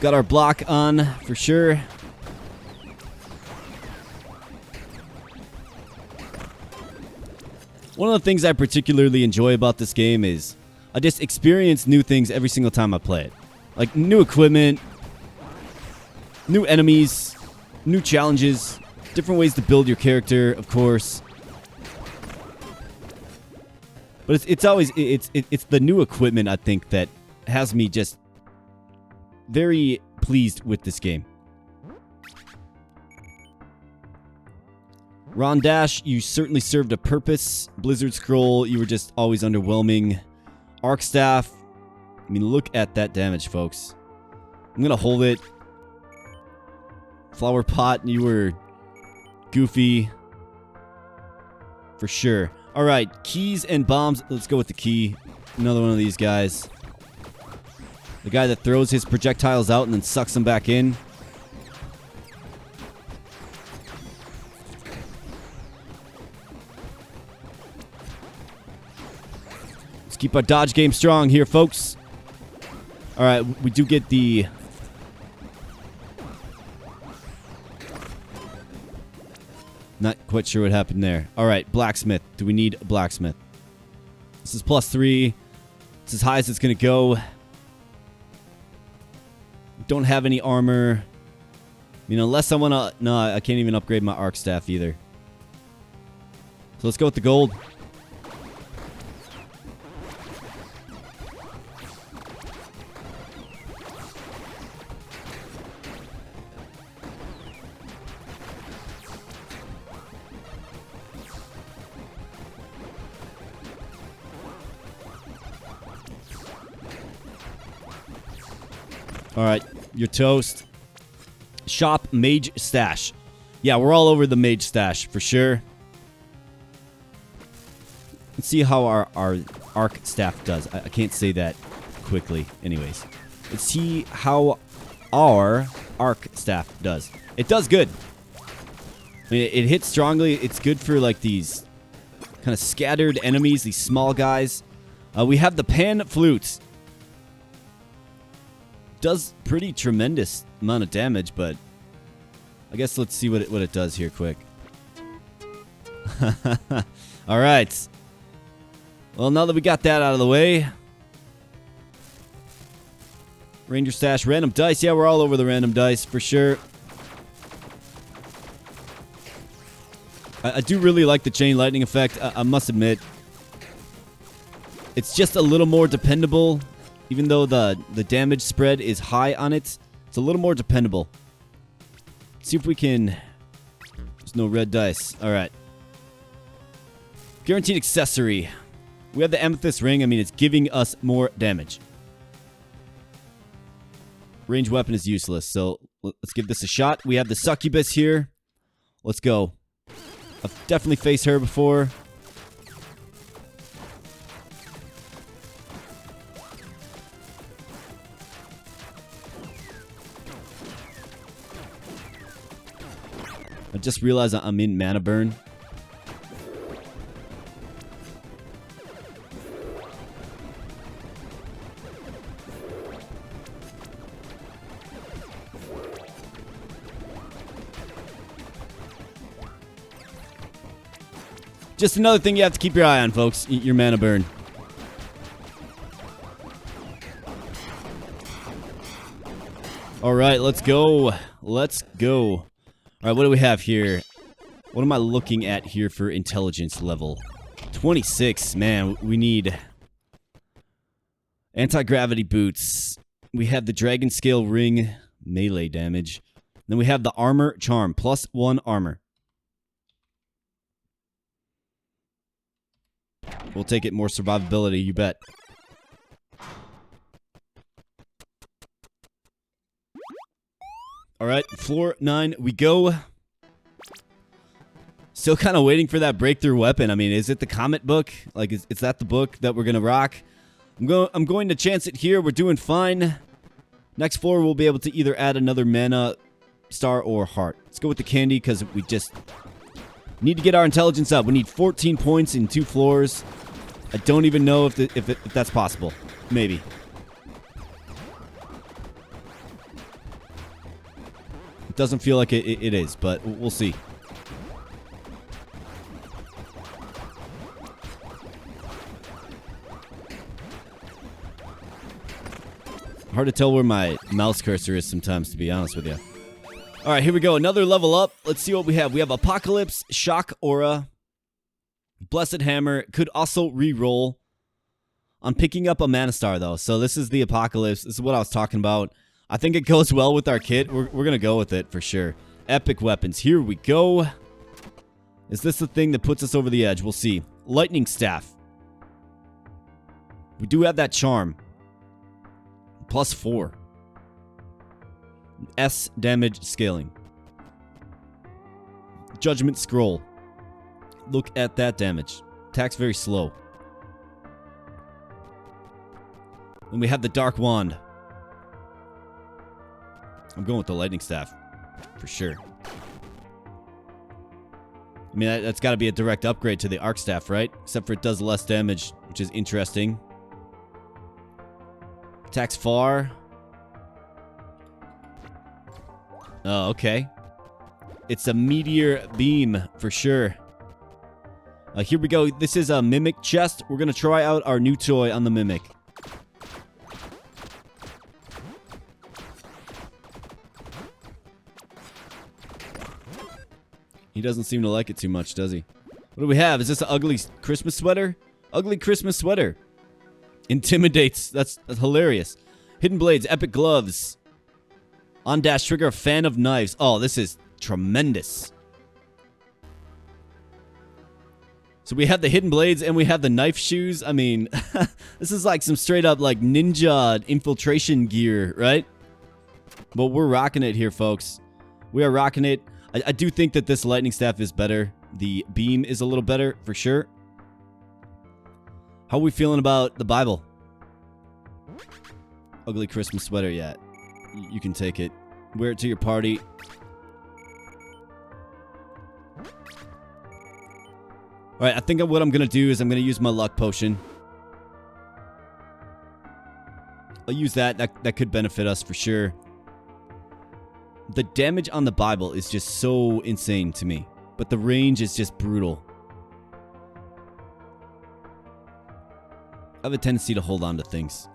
Speaker 1: Got our block on for sure. One of the things I particularly enjoy about this game is I just experience new things every single time I play it. Like new equipment, new enemies, new challenges, different ways to build your character, of course. But it's always it's the new equipment, I think, that has me just very pleased with this game. Ron Dash, you certainly served a purpose. Blizzard Scroll, you were just always underwhelming. Arc Staff, I mean, look at that damage, folks. I'm gonna hold it. Flower Pot, you were goofy. For sure. Alright, keys and bombs. Let's go with the key. Another one of these guys. The guy that throws his projectiles out and then sucks them back in. keep our dodge game strong here, folks. Alright, we do get the... Not quite sure what happened there. Alright, blacksmith. Do we need a blacksmith? This is +3. It's as high as it's going to go. Don't have any armor. I mean, unless I want to... No, I can't even upgrade my arc staff either. So let's go with the gold. Alright, you're toast. Shop mage stash. Yeah, we're all over the mage stash for sure. Let's see how our arc staff does. I can't say that quickly. Anyways, let's see how our arc staff does. It does good. I mean, it hits strongly. It's good for like these kind of scattered enemies, these small guys. We have the pan flute. Does pretty tremendous amount of damage, but I guess let's see what it does here quick. All right. Well, now that we got that out of the way, Ranger stash, random dice. Yeah, we're all over the random dice for sure. I do really like the chain lightning effect. I must admit, it's just a little more dependable. Even though the damage spread is high on it, it's a little more dependable. Let's see if we can... There's no red dice. All right. Guaranteed accessory. We have the amethyst ring. I mean, it's giving us more damage. Range weapon is useless, so let's give this a shot. We have the succubus here. Let's go. I've definitely faced her before. I just realized I'm in mana burn. Just another thing you have to keep your eye on, folks. Your mana burn. All right, let's go. Let's go. All right, what do we have here? What am I looking at here for intelligence level? 26. Man, we need anti-gravity boots. We have the dragon scale ring, melee damage. Then we have the armor charm, +1 armor. We'll take it, more survivability, you bet. All right, floor 9, we go. Still kind of waiting for that breakthrough weapon. I mean, is it the comet book? Like, is that the book that we're gonna rock? I'm going to chance it here. We're doing fine. Next floor, we'll be able to either add another mana star or heart. Let's go with the candy because we just need to get our intelligence up. We need 14 points in 2 floors. I don't even know if that's possible. Maybe. It doesn't feel like it is, but we'll see. Hard to tell where my mouse cursor is sometimes, to be honest with you. All right, here we go. Another level up. Let's see what we have. We have Apocalypse, Shock Aura, Blessed Hammer. Could also re-roll. I'm picking up a Mana Star, though. So this is the Apocalypse. This is what I was talking about. I think it goes well with our kit. We're going to go with it for sure. Epic weapons. Here we go. Is this the thing that puts us over the edge? We'll see. Lightning Staff. We do have that charm. +4. S damage scaling. Judgment Scroll. Look at that damage. Attack's very slow. And we have the Dark Wand. I'm going with the Lightning Staff. For sure. I mean, that's got to be a direct upgrade to the Arc Staff, right? Except for it does less damage, which is interesting. Attacks far. Oh, okay. It's a meteor beam for sure. Here we go. This is a mimic chest. We're going to try out our new toy on the mimic. He doesn't seem to like it too much, does he? What do we have? Is this an ugly Christmas sweater? Ugly Christmas sweater. Intimidates. That's hilarious. Hidden blades, epic gloves. On dash trigger, fan of knives. Oh, this is tremendous. So we have the hidden blades and we have the knife shoes. I mean, this is like some straight up like ninja infiltration gear, right? But we're rocking it here, folks. We are rocking it. I do think that this lightning staff is better. The beam is a little better for sure. How are we feeling about the Bible? Ugly Christmas sweater, yeah. You can take it. Wear it to your party. Alright, I think what I'm going to do is I'm going to use my luck potion. I'll use that. That could benefit us for sure. The damage on the Bible is just so insane to me. But the range is just brutal. I have a tendency to hold on to things.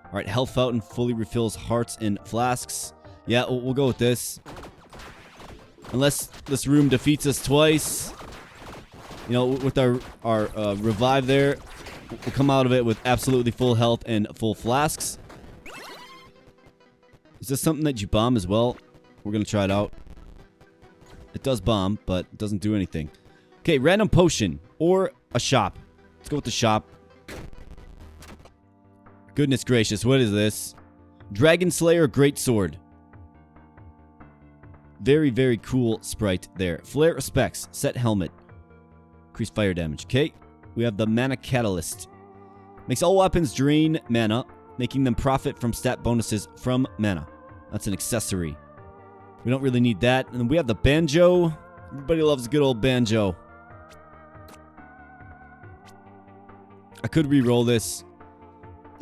Speaker 1: Alright, health fountain fully refills hearts and flasks. Yeah, we'll go with this. Unless this room defeats us twice. You know, with our revive there, we'll come out of it with absolutely full health and full flasks. Is this something that you bomb as well? We're going to try it out. It does bomb, but it doesn't do anything. Okay, random potion or a shop. Let's go with the shop. Goodness gracious, what is this? Dragon Slayer Greatsword. Very, very cool sprite there. Flare specs. Set helmet. Increase fire damage. Okay. We have the Mana Catalyst. Makes all weapons drain mana, making them profit from stat bonuses from mana. That's an accessory. We don't really need that. And then we have the Banjo. Everybody loves a good old Banjo. I could re-roll this.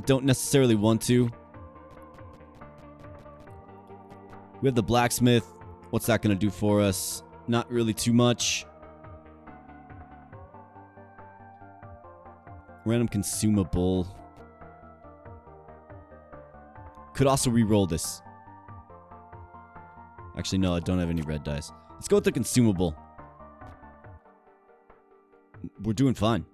Speaker 1: Don't necessarily want to. We have the Blacksmith. What's that going to do for us? Not really too much. Random consumable. Could also re-roll this. Actually, no, I don't have any red dice. Let's go with the consumable. We're doing fine.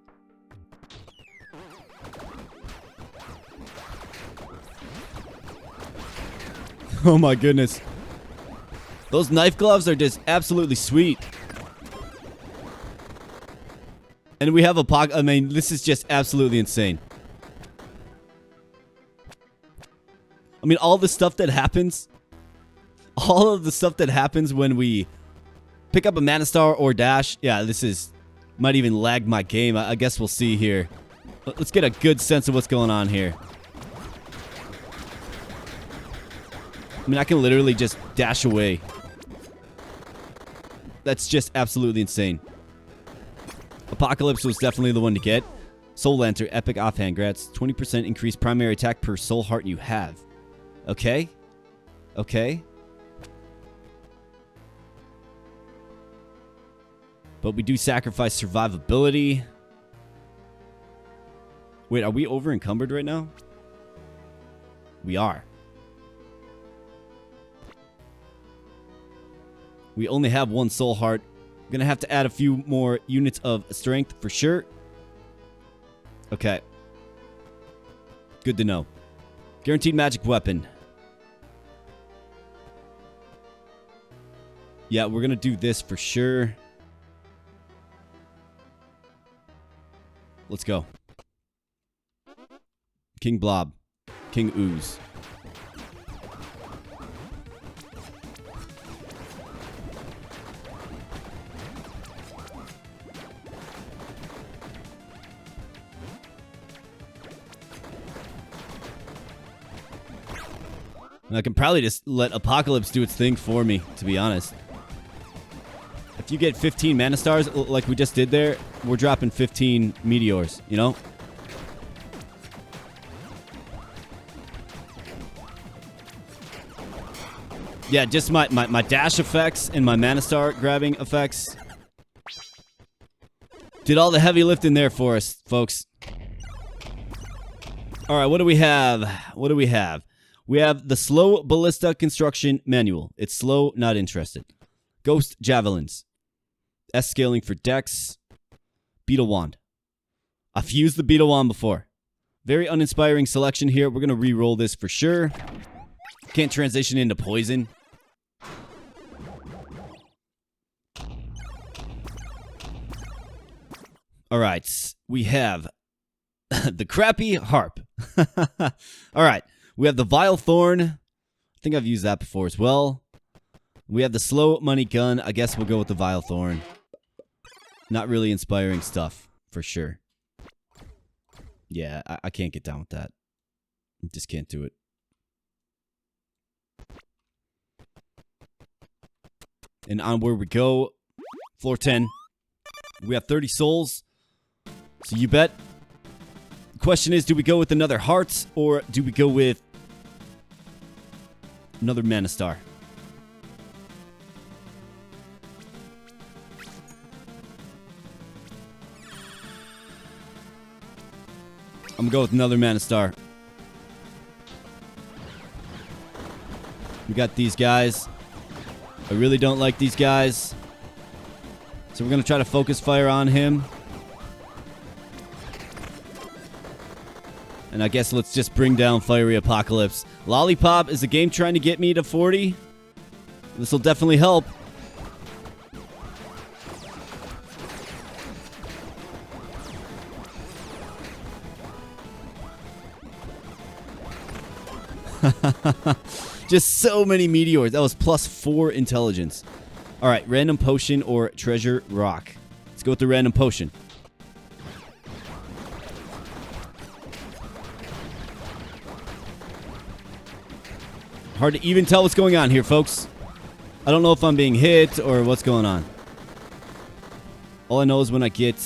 Speaker 1: Oh my goodness. Those knife gloves are just absolutely sweet. And we have a pocket. I mean, this is just absolutely insane. I mean, all the stuff that happens. All of the stuff that happens when we pick up a Mana Star or dash. Yeah, this is... Might even lag my game. I guess we'll see here. Let's get a good sense of what's going on here. I mean, I can literally just dash away. That's just absolutely insane. Apocalypse was definitely the one to get. Soul Lantern, epic offhand. Grants 20% increased primary attack per soul heart you have. Okay. Okay. But we do sacrifice survivability. Wait, are we over encumbered right now? We are. We only have one soul heart. Gonna have to add a few more units of strength for sure. Okay. Good to know. Guaranteed magic weapon. Yeah, we're gonna do this for sure. Let's go. King Blob. King Ooze. I can probably just let Apocalypse do its thing for me, to be honest. If you get 15 Mana Stars, like we just did there, we're dropping 15 Meteors, you know? Yeah, just my dash effects and my Mana Star grabbing effects did all the heavy lifting there for us, folks. All right, what do we have? What do we have? We have the Slow Ballista Construction Manual. It's slow, not interested. Ghost Javelins. S scaling for Dex. Beetle Wand. I've used the Beetle Wand before. Very uninspiring selection here. We're going to re-roll this for sure. Can't transition into poison. All right. We have the crappy harp. All right. We have the Vile Thorn. I think I've used that before as well. We have the Slow Money Gun. I guess we'll go with the Vile Thorn. Not really inspiring stuff, for sure. Yeah, I can't get down with that. Just can't do it. And onward we go. Floor 10. We have 30 souls. So you bet. The question is, do we go with another heart or do we go with another Mana Star? I'm gonna go with another Mana Star. We got these guys. I really don't like these guys. So we're gonna try to focus fire on him. And I guess let's just bring down Fiery Apocalypse. Lollipop is the game trying to get me to 40. This will definitely help. Just so many meteors. That was +4 intelligence. All right, random potion or treasure rock. Let's go with the random potion. Hard to even tell what's going on here, folks. I don't know if I'm being hit or what's going on. All I know is when I get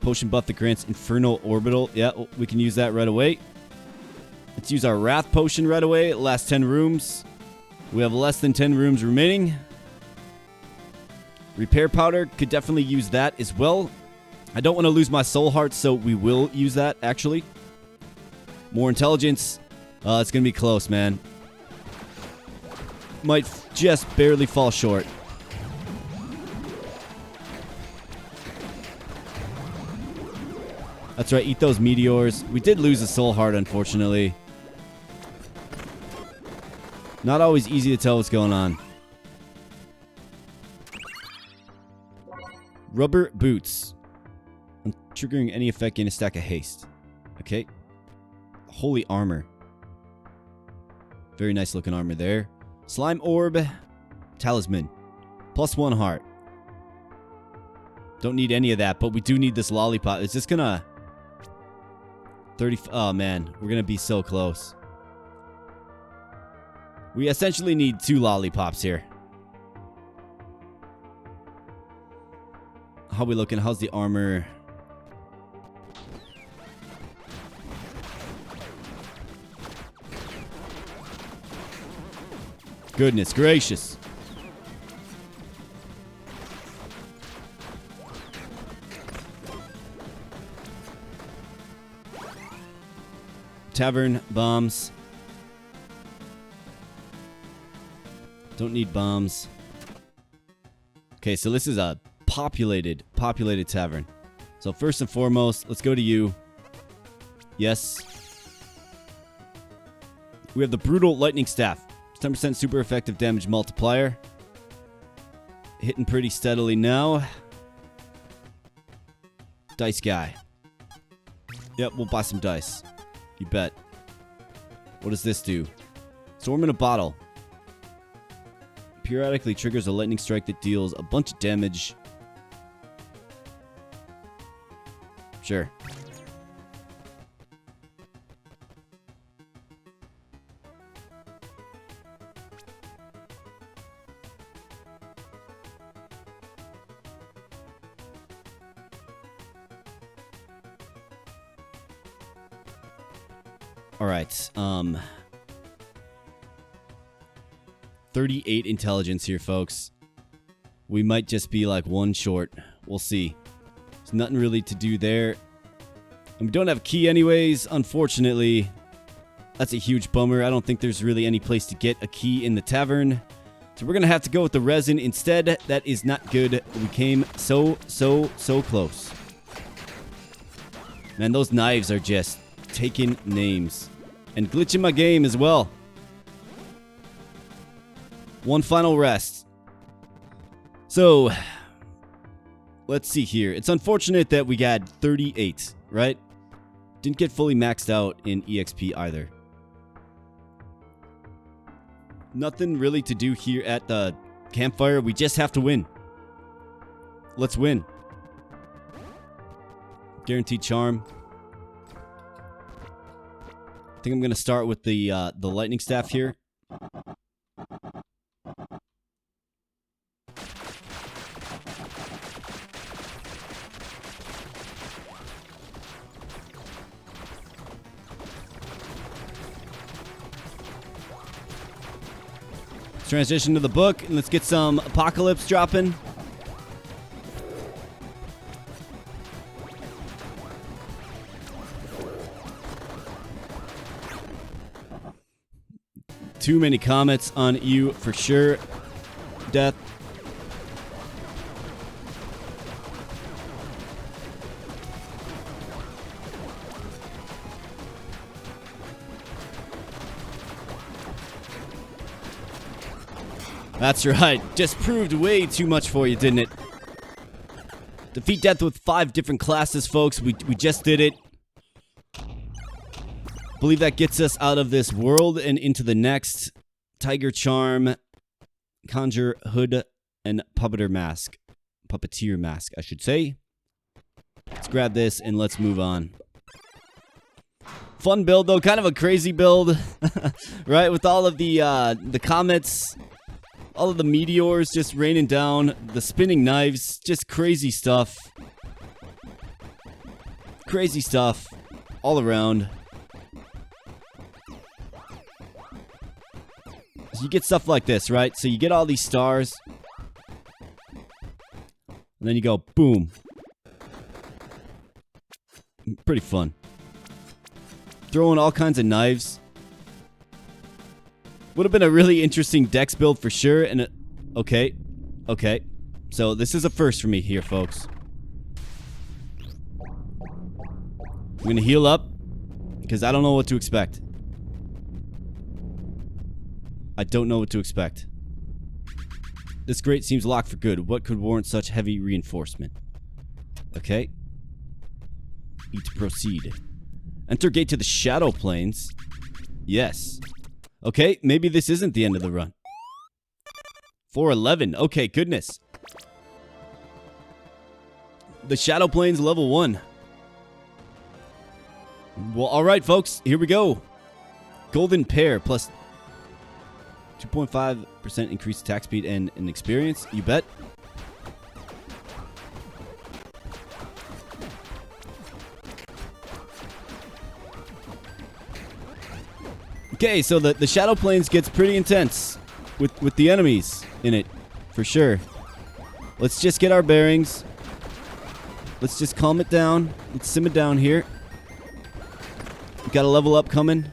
Speaker 1: potion buff that grants Infernal Orbital. Yeah, we can use that right away. Let's use our Wrath Potion right away. Last 10 rooms. We have less than 10 rooms remaining. Repair Powder. Could definitely use that as well. I don't want to lose my Soul Heart, so we will use that, actually. More Intelligence. It's going to be close, man. Might just barely fall short. That's right, eat those meteors. We did lose a Soul Heart, unfortunately. Not always easy to tell what's going on. Rubber Boots. I'm triggering any effect in a stack of haste. Okay. Holy Armor. Very nice looking armor there. Slime Orb. Talisman. +1 heart. Don't need any of that, but we do need this lollipop. Is this gonna... 30... Oh, man. We're gonna be so close. We essentially need 2 lollipops here. How we looking? How's the armor? Goodness gracious. Tavern bombs. Don't need bombs. Okay, so this is a populated tavern. So first and foremost, let's go to you. Yes. We have the Brutal Lightning Staff. 10% super effective damage multiplier. Hitting pretty steadily now. Dice guy. Yep, we'll buy some dice. You bet. What does this do? Storm in a bottle. Periodically triggers a lightning strike that deals a bunch of damage. Sure. All right. 38 intelligence here, folks. We might just be like one short. We'll see. There's nothing really to do there. And we don't have a key anyways, unfortunately. That's a huge bummer. I don't think there's really any place to get a key in the tavern. So we're going to have to go with the resin instead. That is not good. We came so close. Man, those knives are just taking names. And glitching my game as well. One final rest. So, let's see here. It's unfortunate that we got 38, right? Didn't get fully maxed out in EXP either. Nothing really to do here at the campfire. We just have to win. Let's win. Guaranteed charm. I think I'm going to start with the lightning staff here. Let's transition to the book and let's get some apocalypse dropping. Too many comments on you for sure, Death. That's right. Just proved way too much for you, didn't it? Defeat Death with 5 different classes, folks. We just did it. Believe that gets us out of this world and into the next. Tiger Charm, Conjure Hood, and Puppeteer Mask, I should say. Let's grab this and let's move on. Fun build though, kind of a crazy build, right? With all of the comets, all of the meteors just raining down, the spinning knives, just crazy stuff. Crazy stuff all around. So you get stuff like this, right? So you get all these stars. And then you go, boom. Pretty fun. Throwing all kinds of knives. Would have been a really interesting dex build for sure. And okay. So this is a first for me here, folks. I'm going to heal up. Because I don't know what to expect. I don't know what to expect. This grate seems locked for good. What could warrant such heavy reinforcement? Okay. Need to proceed. Enter gate to the Shadow Plains. Yes. Okay, maybe this isn't the end of the run. 411. Okay, goodness. The Shadow Plains level 1. Well, alright, folks. Here we go. Golden Pear plus 2.5% increased attack speed and experience. You bet. Okay, so the Shadow Plains gets pretty intense with the enemies in it, for sure. Let's just get our bearings. Let's just calm it down. Let's simmer down here. We got a level up coming.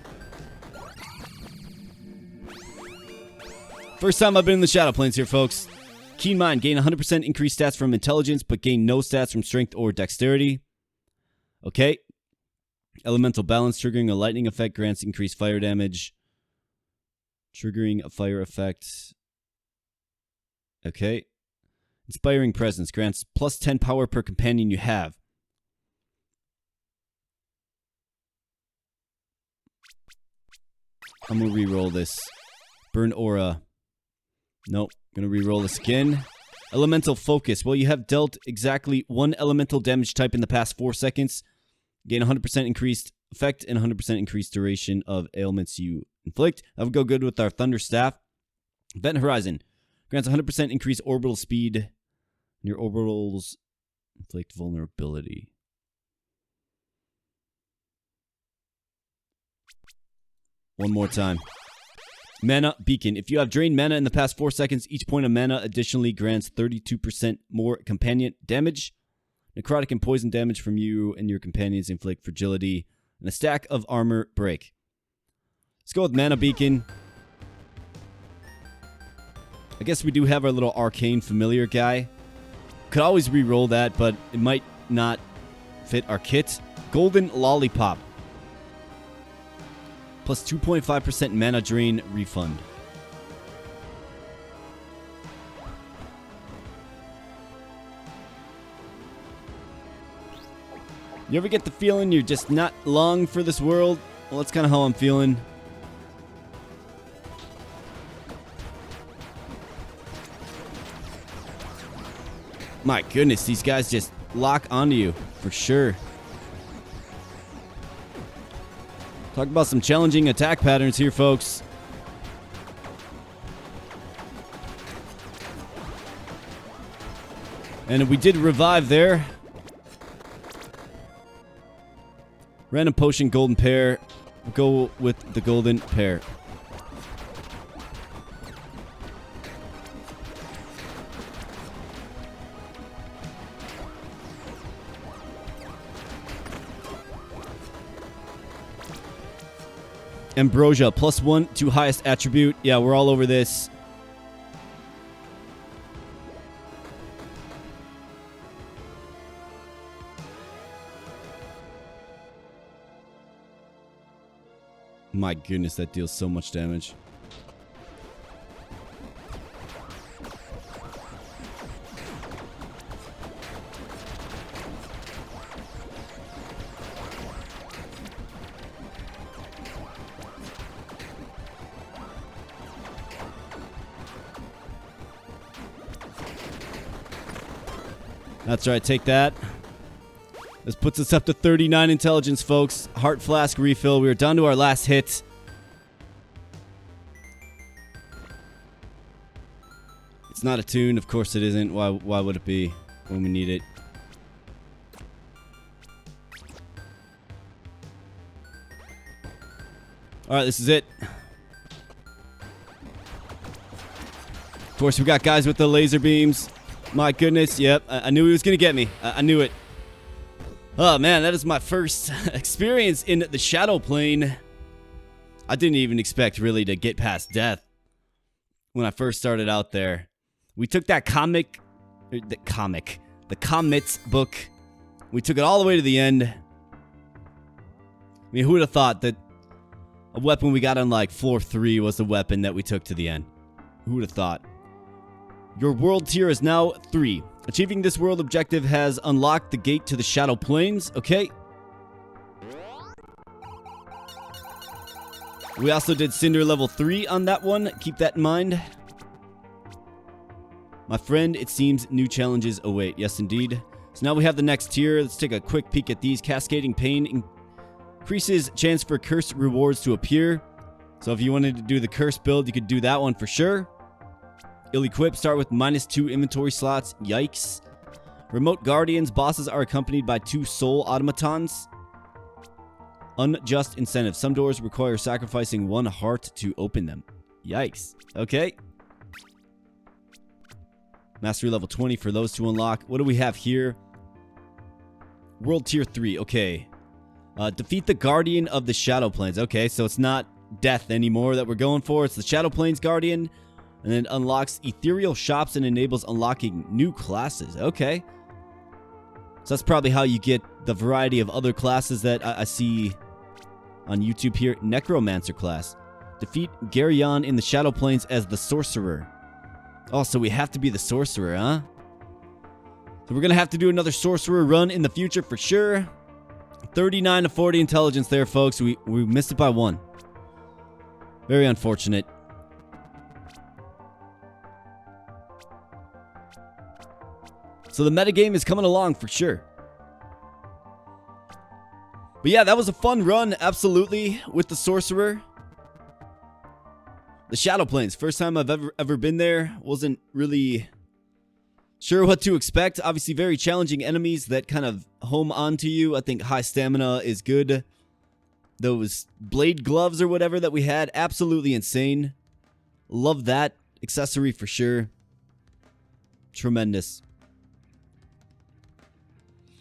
Speaker 1: First time I've been in the Shadow Plains here, folks. Keen Mind. Gain 100% increased stats from intelligence, but gain no stats from strength or dexterity. Okay. Elemental Balance. Triggering a lightning effect grants increased fire damage. Triggering a fire effect. Okay. Inspiring Presence. Grants plus 10 power per companion you have. I'm going to re-roll this. Burn Aura. Nope. Gonna re-roll this again. Elemental Focus. Well, you have dealt exactly 1 elemental damage type in the past 4 seconds. Gain 100% increased effect and 100% increased duration of ailments you inflict. That would go good with our Thunder Staff. Event Horizon. Grants 100% increased orbital speed. Your orbitals inflict vulnerability. One more time. Mana Beacon. If you have drained mana in the past 4 seconds, each point of mana additionally grants 32% more companion damage. Necrotic and poison damage from you and your companions inflict fragility. And a stack of armor break. Let's go with Mana Beacon. I guess we do have our little arcane familiar guy. Could always re-roll that, but it might not fit our kit. Golden Lollipop. Plus 2.5% mana drain refund. You ever get the feeling you're just not long for this world? Well, that's kind of how I'm feeling. My goodness, these guys just lock onto you, for sure. Talk about some challenging attack patterns here, folks. And we did revive there. Random potion, golden pear. We'll go with the golden pear. Ambrosia, +1 to highest attribute. Yeah, we're all over this. My goodness, that deals so much damage. That's right, take that. This puts us up to 39 intelligence, folks. Heart flask refill. We are down to our last hit. It's not attuned. Of course it isn't. Why would it be when we need it? Alright, this is it. Of course, we got guys with the laser beams. My goodness, yep. I knew he was going to get me. I knew it. Oh, man, that is my first experience in the Shadow Plane. I didn't even expect, really, to get past death when I first started out there. We took that the Comets book. We took it all the way to the end. I mean, who would have thought that a weapon we got on, like, floor 3 was the weapon that we took to the end? Who would have thought? Your world tier is now 3. Achieving this world objective has unlocked the gate to the Shadow Plains. Okay. We also did Cinder level 3 on that one. Keep that in mind. My friend, it seems new challenges await. Yes, indeed. So now we have the next tier. Let's take a quick peek at these. Cascading Pain increases chance for cursed rewards to appear. So if you wanted to do the curse build, you could do that one for sure. Ill-equipped, start with -2 inventory slots. Yikes. Remote Guardians. Bosses are accompanied by 2 soul automatons. Unjust incentive. Some doors require sacrificing 1 heart to open them. Yikes. Okay. Mastery level 20 for those to unlock. What do we have here? World tier 3. Okay. Defeat the Guardian of the Shadow Plains. Okay, so it's not death anymore that we're going for. It's the Shadow Plains Guardian. And then unlocks ethereal shops and enables unlocking new classes. Okay. So that's probably how you get the variety of other classes that I see on YouTube here. Necromancer class. Defeat Garyon in the Shadow Plains as the Sorcerer. Oh, so we have to be the Sorcerer, huh? So we're going to have to do another Sorcerer run in the future for sure. 39 to 40 intelligence there, folks. We missed it by 1. Very unfortunate. So the metagame is coming along for sure. But yeah, that was a fun run, absolutely, with the Sorcerer. The Shadow Plains, first time I've ever been there. Wasn't really sure what to expect. Obviously, very challenging enemies that kind of home onto you. I think high stamina is good. Those blade gloves or whatever that we had, absolutely insane. Love that accessory for sure. Tremendous.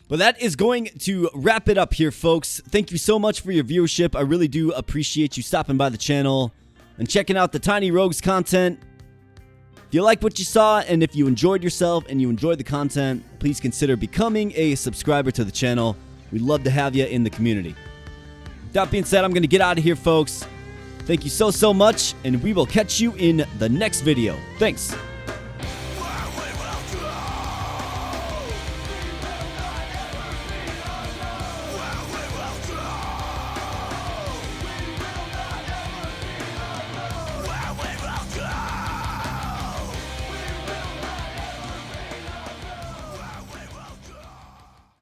Speaker 1: But that is going to wrap it up here, folks. Thank you so much for your viewership. I really do appreciate you stopping by the channel and checking out the Tiny Rogues content. If you like what you saw and if you enjoyed yourself and you enjoyed the content, please consider becoming a subscriber to the channel. We'd love to have you in the community. That being said, I'm going to get out of here, folks. Thank you so much, and we will catch you in the next video. Thanks.